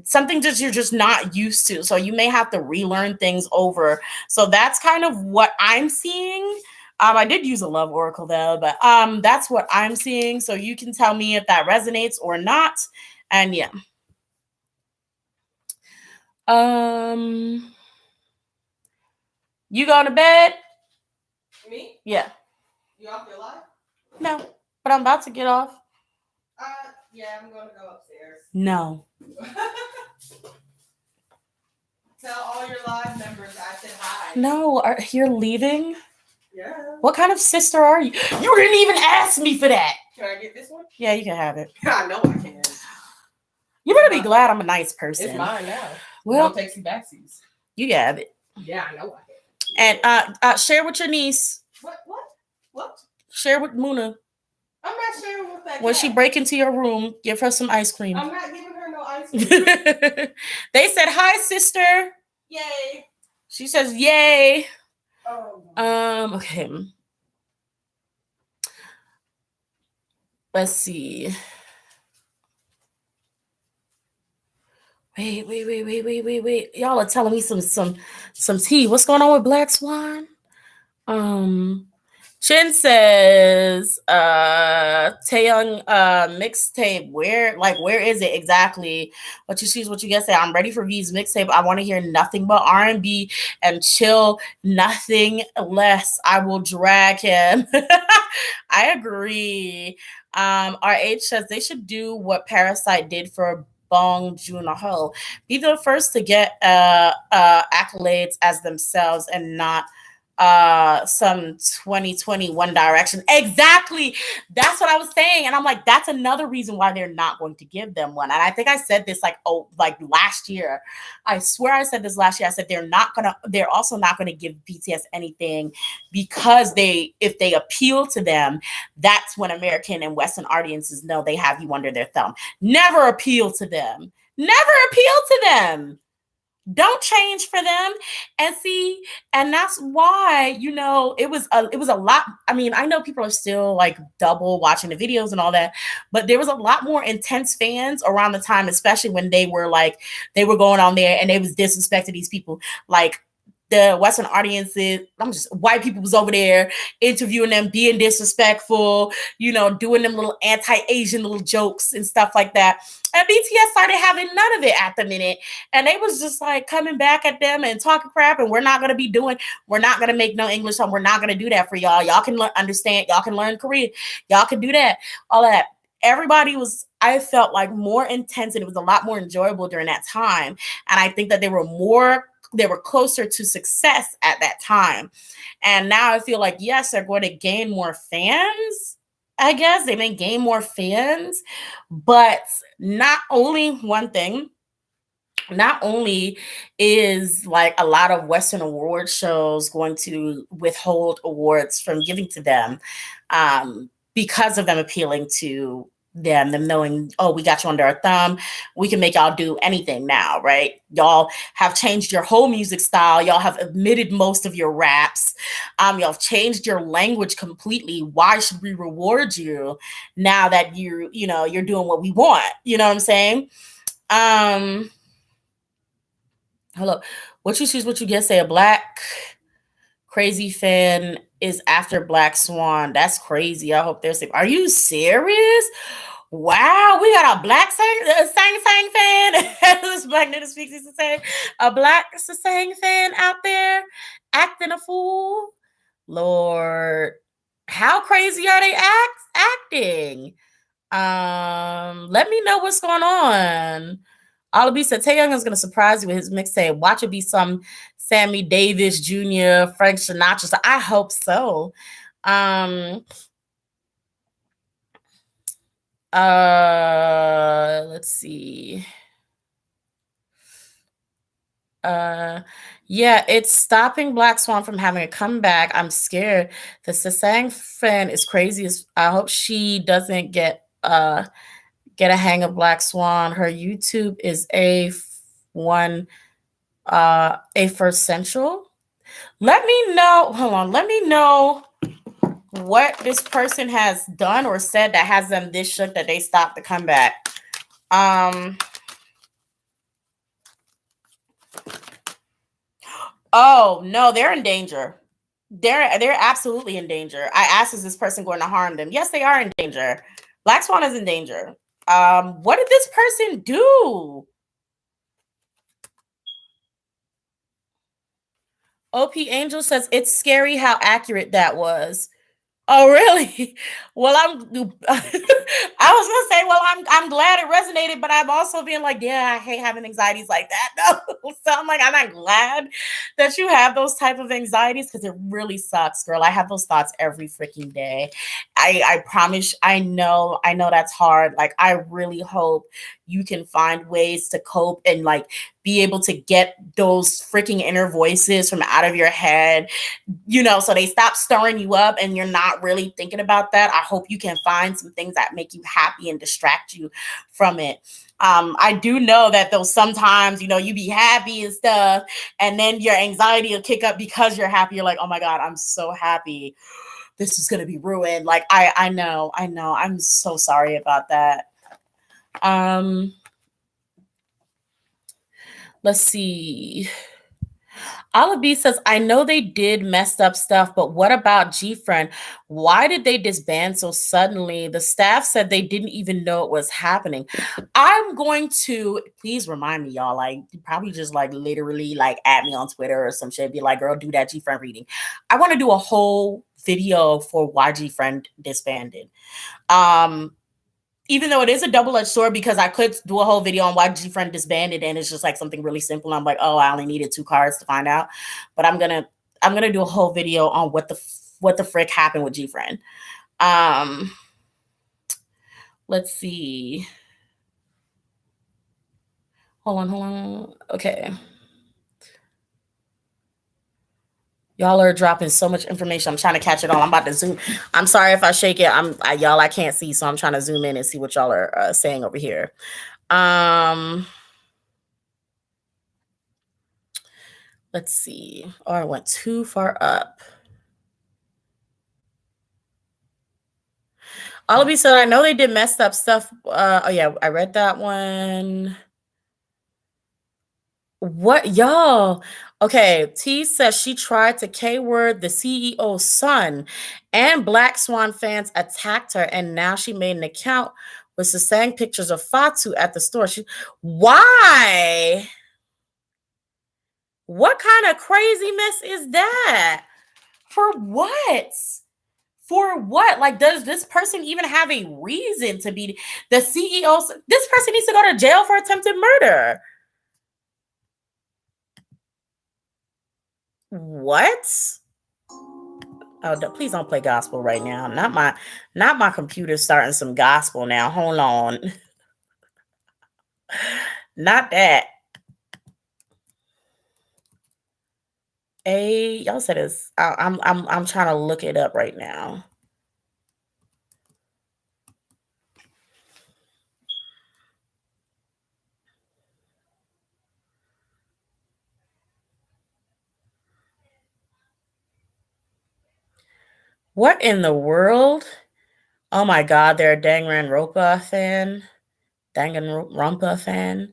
something that you're just not used to. So you may have to relearn things over. So that's kind of what I'm seeing. I did use a love oracle though, but that's what I'm seeing. So you can tell me if that resonates or not. And yeah. You going to bed? Me? Yeah. You off your live? No, but I'm about to get off. Yeah, I'm gonna go upstairs. No. Tell all your live members I said hi. No, you're leaving? Yeah. What kind of sister are you? You didn't even ask me for that. Can I get this one? Yeah, you can have it. I know I can. You better be glad I'm a nice person. It's mine now. Well, no takesy backsies. You can have it. Yeah, I know I can. And share with your niece. What? Share with Muna. I'm not sharing with that. When she break into your room, give her some ice cream. I'm not giving her no ice cream. They said, hi, sister. Yay. She says, yay. Oh. Okay. Let's see. Wait. Y'all are telling me some tea. What's going on with Black Swan? Chin says, Taeyong mixtape. Where is it exactly? What you choose, what you guys say. I'm ready for V's mixtape. I want to hear nothing but R&B and chill, nothing less. I will drag him. I agree. RH says they should do what Parasite did for Bong Joon-ho. Be the first to get accolades as themselves and not some 2020 One Direction. Exactly. That's what I was saying. And I'm like, that's another reason why they're not going to give them one. And I think I said this like last year. I swear I said this last year. I said they're also not gonna give BTS anything because if they appeal to them, that's when American and Western audiences know they have you under their thumb. Never appeal to them. Never appeal to them. Don't change for them. And see, and that's why, it was a lot. I mean, I know people are still like double watching the videos and all that, but there was a lot more intense fans around the time, especially when they were going on there and they was disrespecting these people. Like the Western audiences, white people was over there interviewing them, being disrespectful, doing them little anti-Asian little jokes and stuff like that. And BTS started having none of it at the minute. And they was just like coming back at them and talking crap. And we're not going to make no English song. We're not going to do that for y'all. Y'all can understand. Y'all can learn Korean. Y'all can do that. All of that. Everybody was, I felt like, more intense, and it was a lot more enjoyable during that time. And I think that they were closer to success at that time. And now I feel like, yes, they're going to gain more fans. I guess they may gain more fans, but not only is like a lot of Western award shows going to withhold awards from giving to them because of them appealing to them knowing, oh, we got you under our thumb. We can make y'all do anything now, right? Y'all have changed your whole music style. Y'all have omitted most of your raps. Y'all have changed your language completely. Why should we reward you now that you're doing what we want? You know what I'm saying? Hello. What you choose, what you get, say a Black crazy fan is after Black Swan. That's crazy. I hope they're safe. Are you serious? Wow, we got a Black Sang fan. This Black Nigga Speaks used to say, a Black Sang fan out there acting a fool. Lord, how crazy are they acting? Let me know what's going on. Olabi said Taeyong is going to surprise you with his mixtape. Watch it be some Sammy Davis Jr., Frank Sinatra. So I hope so. Let's see. Yeah, it's stopping Black Swan from having a comeback. I'm scared. The Sasang fan is crazy. I hope she doesn't get a hang of Black Swan. Her YouTube is A1 First Central. Let me know. Hold on. Let me know what this person has done or said that has them this shook that they stopped the comeback. Oh no, they're in danger. They're absolutely in danger. I asked, is this person going to harm them? Yes, they are in danger. Black Swan is in danger. What did this person do? OP Angel says it's scary how accurate that was. Oh, really? Well, I was gonna say, well, I'm glad it resonated, but I'm also being like, yeah, I hate having anxieties like that. No, so I'm like, I'm not glad that you have those type of anxieties because it really sucks, girl. I have those thoughts every freaking day. I promise. I know that's hard. Like, I really hope you can find ways to cope and like be able to get those freaking inner voices from out of your head, so they stop stirring you up and you're not really thinking about that. I hope you can find some things that make you happy and distract you from it. I do know that though sometimes, you be happy and stuff, and then your anxiety will kick up because you're happy. You're like, oh my God, I'm so happy. This is gonna be ruined. Like I know. I'm so sorry about that. Let's see. Olive B says, I know they did messed up stuff, but what about G-Friend? Why did they disband so suddenly? The staff said they didn't even know it was happening. I'm going to, please remind me, y'all, like, probably just like literally like at me on Twitter or some shit, be like, girl, do that G-Friend reading. I want to do a whole video for why G-Friend disbanded. Even though it is a double-edged sword, because I could do a whole video on why G-Friend disbanded and it's just like something really simple. I'm like, oh, I only needed 2 cards to find out. But I'm gonna do a whole video on what the frick happened with G-Friend. Let's see. Hold on. Okay. Y'all are dropping so much information. I'm trying to catch it all. I'm about to zoom. I'm sorry if I shake it. Y'all, I can't see, so I'm trying to zoom in and see what y'all are saying over here. Let's see. Oh, I went too far up. All of you said, I know they did messed up stuff. Oh yeah, I read that one. What, y'all? Okay, T says she tried to K-word the CEO's son, and Black Swan fans attacked her, and now she made an account with saying pictures of Fatu at the store. Why? What kind of crazy mess is that? For what? For what? Like, does this person even have a reason to be the CEO? This person needs to go to jail for attempted murder. What? Oh, please don't play gospel right now. Not my computer starting some gospel now. Hold on. Not that. Y'all said it's. I'm trying to look it up right now. What in the world? Oh my God, they're a Danganronpa fan. Danganronpa fan.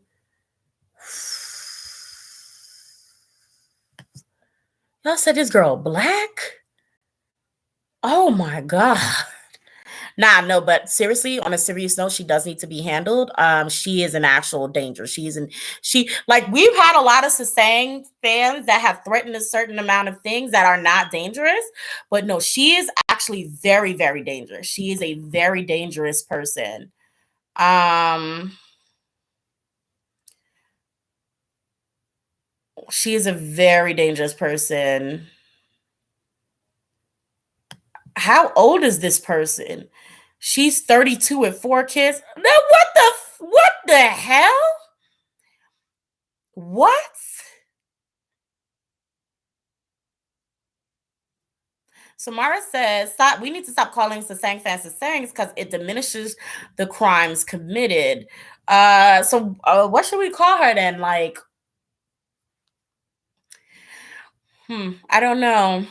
Y'all said this girl black? Oh my God. Nah, no, but seriously, on a serious note, she does need to be handled. She is an actual danger. Like, we've had a lot of Sasang fans that have threatened a certain amount of things that are not dangerous, but no, she is actually very, very dangerous. She is a very dangerous person. She is a very dangerous person. How old is this person? She's 32 with 4 kids. Now, what the hell? What? Samara says, we need to stop calling Sasang fans Sasangs because it diminishes the crimes committed. So what should we call her then? Like, I don't know.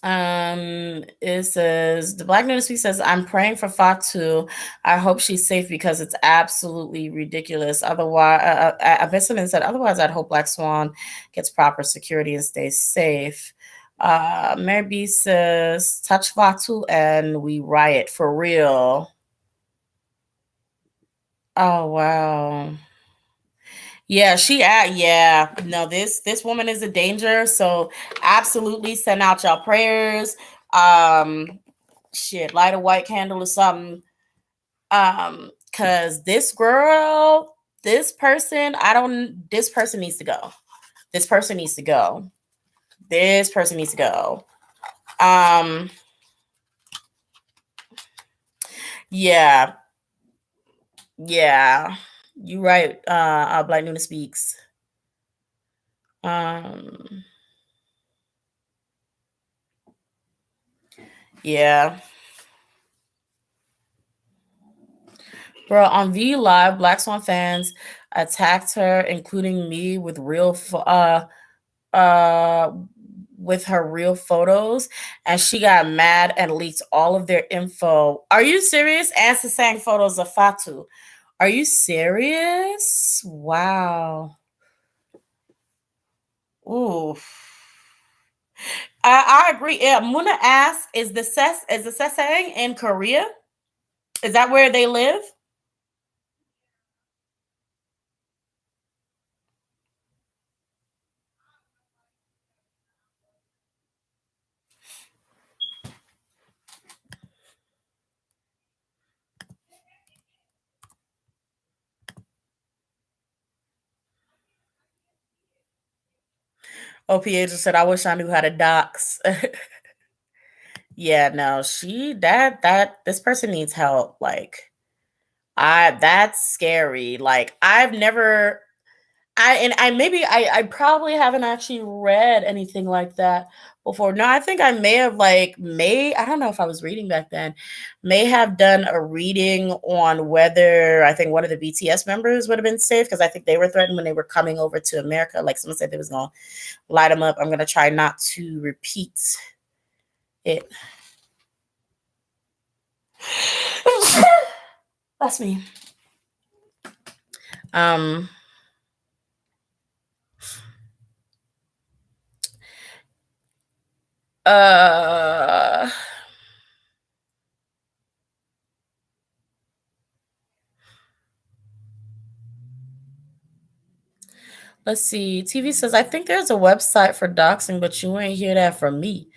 It says the Black Ministry says, I'm praying for Fatu. I hope she's safe because it's absolutely ridiculous. Otherwise, Babysitting said, otherwise, I'd hope Black Swan gets proper security and stays safe. Mary B says, touch Fatu and we riot for real. Oh, wow. Yeah, no, this woman is a danger. So absolutely send out y'all prayers. Um Shit, light a white candle or something. Cause this person, this person needs to go. This person needs to go. This person needs to go. Um yeah, yeah. You right, Black Nuna speaks. Um yeah. Bro, on V Live, Black Swan fans attacked her, including me, uh with her real photos, and she got mad and leaked all of their info. Are you serious? Answer sang photos of Fatu. Are you serious? Wow. Ooh. I agree. Yeah, Muna asked, is the Sesang in Korea? Is that where they live? OPA just said, I wish I knew how to dox. Yeah, no, this person needs help. Like, that's scary. Like, I've never I probably haven't actually read anything like that before. No, I think I may have I don't know if I was reading back then, may have done a reading on whether I think one of the BTS members would have been safe, because I think they were threatened when they were coming over to America. Like, someone said they was gonna light them up. I'm gonna try not to repeat it. That's me. Um uh let's see. TV says, I think there's a website for doxing, but you ain't hear that from me.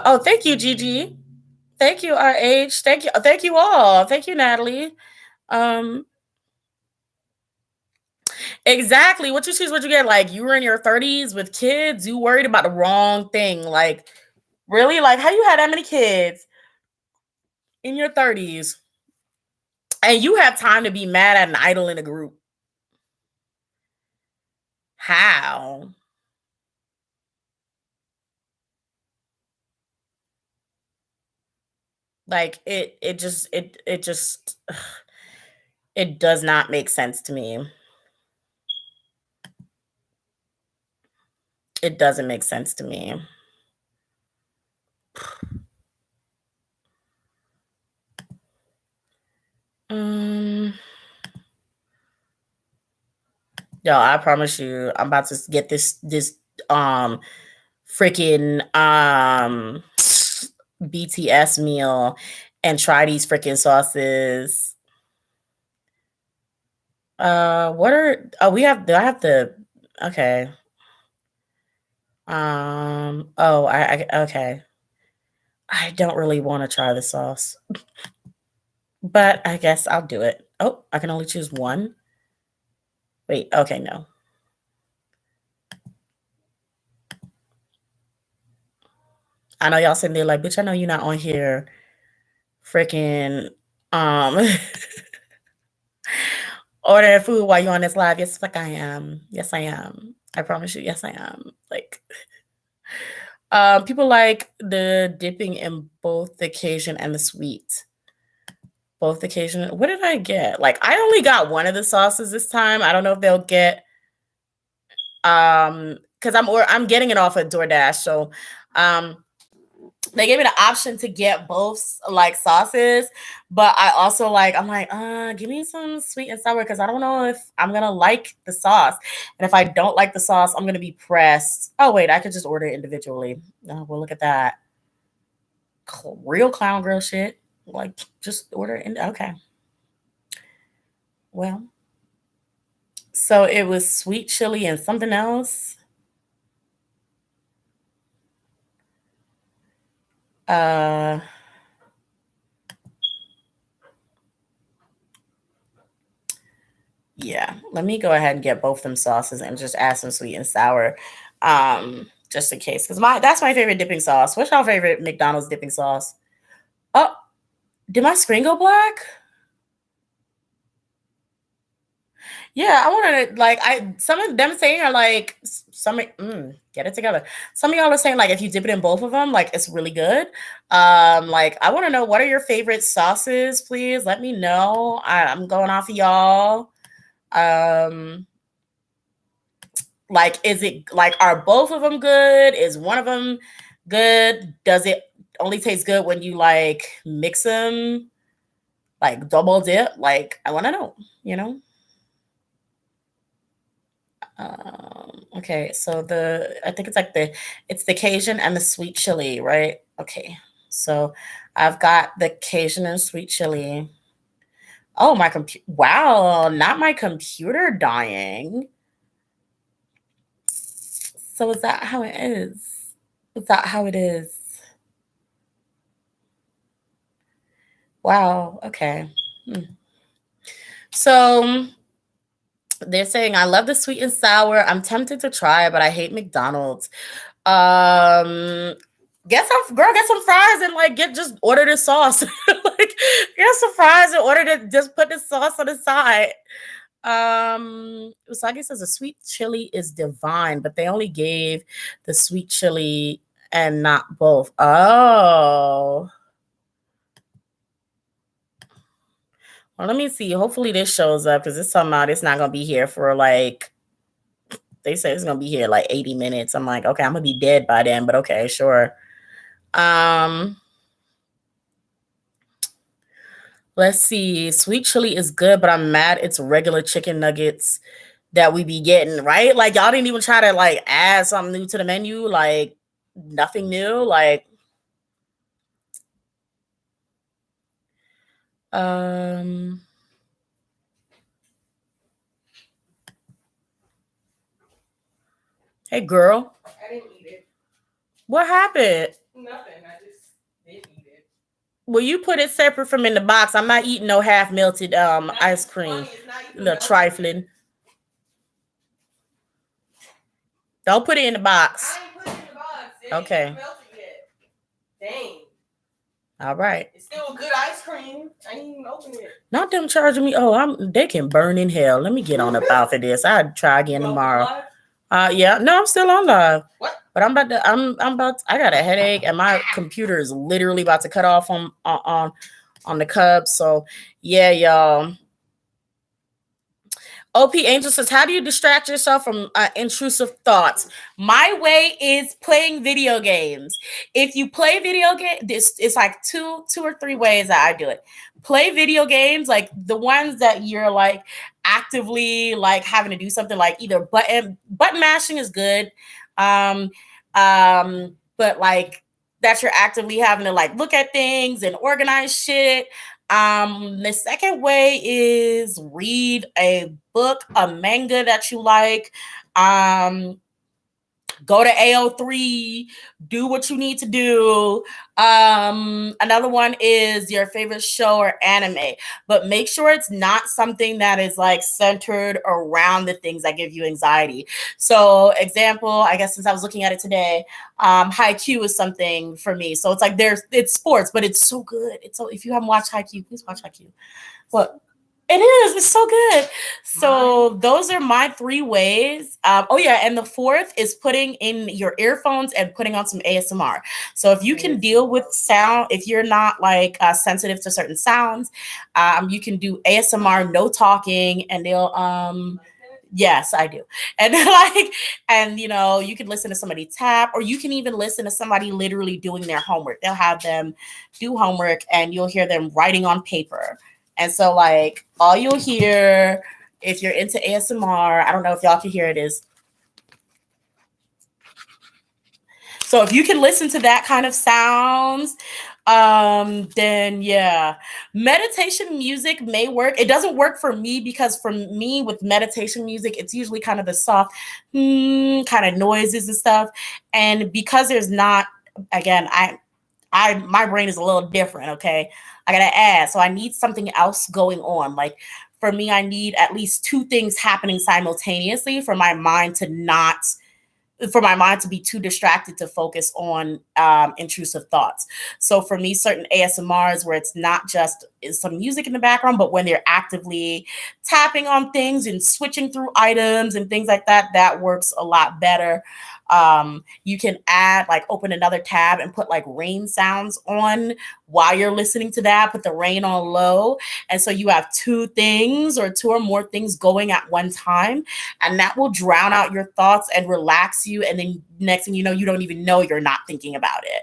Oh, thank you, Gigi. Thank you, RH. Thank you all. Thank you, Natalie. Um, exactly. What you choose, what you get. Like, you were in your 30s with kids, you worried about the wrong thing. Like, really? Like, how you had that many kids in your 30s and you have time to be mad at an idol in a group? How? Like, it just it does not make sense to me. It doesn't make sense to me. Um, Yo, I promise you, I'm about to get this freaking BTS meal and try these freaking sauces. What are we have? Do I have to? Okay. Oh, I okay. I don't really want to try the sauce, but I guess I'll do it. Oh, I can only choose one. Wait. Okay, no. I know y'all sitting there like, bitch. I know you're not on here, freaking um ordering food while you're on this live. Yes, fuck I am. Yes, I am. I promise you. Yes, I am. Like, people like the dipping in both the Cajun and the sweet. Both the Cajun. What did I get? Like, I only got one of the sauces this time. I don't know if they'll get because I'm getting it off of DoorDash. So um they gave me the option to get both like sauces, but I also I'm like, give me some sweet and sour, because I don't know if I'm gonna like the sauce. And if I don't like the sauce, I'm gonna be pressed. Oh wait, I could just order it individually. Oh, well, look at that. Real clown girl shit. Like, just order it in. Okay. Well, So it was sweet chili and something else. Uh, yeah, let me go ahead and get both them sauces and just add some sweet and sour, just in case. Because that's my favorite dipping sauce. What's your favorite McDonald's dipping sauce? Oh, did my screen go black? Yeah, I want to like some of them saying are like get it together. Some of y'all are saying like if you dip it in both of them, like it's really good. Like I want to know what are your favorite sauces, please. Let me know. I'm going off of y'all. Like is it like are both of them good? Is one of them good? Does it only taste good when you like mix them? Like double dip? Like I want to know, you know? Okay, so I think it's like it's the Cajun and the sweet chili, right? Okay, so I've got the Cajun and sweet chili. Oh, my computer! Wow, not my computer dying. So is that how it is? Is that how it is? Wow. Okay. So they're saying I love the sweet and sour. I'm tempted to try, but I hate McDonald's. Get some fries and like just order the sauce. Like get some fries and order to just put the sauce on the side. Usagi says the sweet chili is divine, but they only gave the sweet chili and not both. Oh. Well, let me see. Hopefully this shows up because it's somehow it's not gonna be here for like they say it's gonna be here like 80 minutes. I'm like, okay, I'm gonna be dead by then, but okay, sure. Let's see. Sweet chili is good, but I'm mad it's regular chicken nuggets that we be getting, right? Like y'all didn't even try to like add something new to the menu, like nothing new, like hey girl. I didn't eat it. What happened? Nothing. I just didn't eat it. Well, you put it separate from in the box. I'm not eating no half melted ice cream. The trifling. Don't put it in the box. I ain't put it in the box. It okay. Ain't melted yet. Dang. All right. It's still a good ice cream. I ain't even open it. Not them charging me. Oh, they can burn in hell. Let me get on up off of this. I'll try again tomorrow. Yeah. No, I'm still on live. What? But I'm about I got a headache and my computer is literally about to cut off on the Cubs. So yeah, y'all. OP Angel says, how do you distract yourself from intrusive thoughts? My way is playing video games. If you play video games, it's like two or three ways that I do it. Play video games, like the ones that you're like actively like having to do something like either button mashing is good. But like that you're actively having to like look at things and organize shit. The second way is read a book, a manga that you like. Go to AO3, do what you need to do. Another one is your favorite show or anime, but make sure it's not something that is like centered around the things that give you anxiety. So example, I guess since I was looking at it today, Haikyuu is something for me. So it's like it's sports, but it's so good. It's so, if you haven't watched Haikyuu, please watch Haikyuu. What? It is. It's so good. So those are my three ways. Oh yeah, and the fourth is putting in your earphones and putting on some ASMR. So if you can deal with sound, if you're not like sensitive to certain sounds, you can do ASMR, no talking, and they'll yes, I do. And like, and you know, you can listen to somebody tap, or you can even listen to somebody literally doing their homework. They'll have them do homework and you'll hear them writing on paper. And so like all you'll hear if you're into ASMR, I don't know if y'all can hear it, is so if you can listen to that kind of sounds, Then yeah, meditation music may work. It doesn't work for me because for me with meditation music, it's usually kind of the soft kind of noises and stuff. And because there's not, again, I my brain is a little different, okay? I gotta add. So I need something else going on. Like for me, I need at least two things happening simultaneously for my mind to be too distracted to focus on intrusive thoughts. So for me, certain ASMRs where it's not just some music in the background, but when they're actively tapping on things and switching through items and things like that, that works a lot better. You can add like open another tab and put like rain sounds on while you're listening to that. Put the rain on low, and so you have two things or two or more things going at one time, and that will drown out your thoughts and relax you. And then next thing you know, you don't even know you're not thinking about it.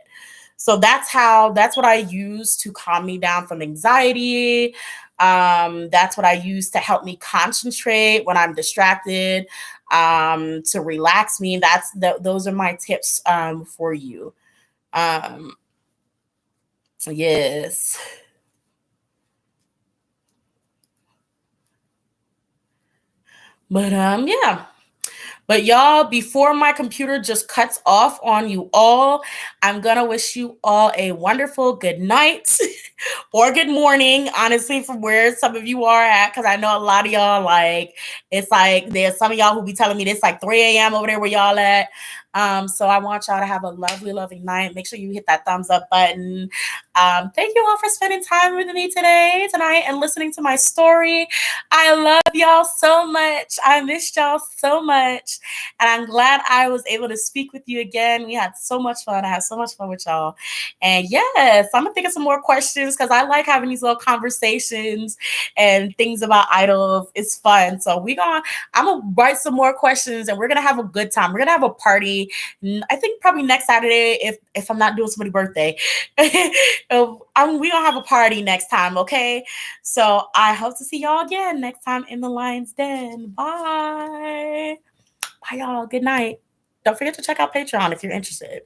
So that's what I use to calm me down from anxiety. That's what I use to help me concentrate when I'm distracted, to relax me. Those are my tips for you. Um, yes. But yeah. But y'all, before my computer just cuts off on you all, I'm gonna wish you all a wonderful good night or good morning, honestly, from where some of you are at. Cause I know a lot of y'all like it's like there's some of y'all who be telling me this like 3 a.m. over there where y'all at. So I want y'all to have a lovely, lovely night. Make sure you hit that thumbs up button. Thank you all for spending time with me tonight, and listening to my story. I love y'all so much. I missed y'all so much. And I'm glad I was able to speak with you again. We had so much fun. I had so much fun with y'all. And yes, I'm gonna think of some more questions because I like having these little conversations and things about idols. It's fun. So I'm gonna write some more questions and we're gonna have a good time. We're gonna have a party. I think probably next Saturday if I'm not doing somebody's birthday. We gonna have a party next time, okay? So I hope to see y'all again next time in the Lion's Den. Bye. Bye, y'all. Good night. Don't forget to check out Patreon if you're interested.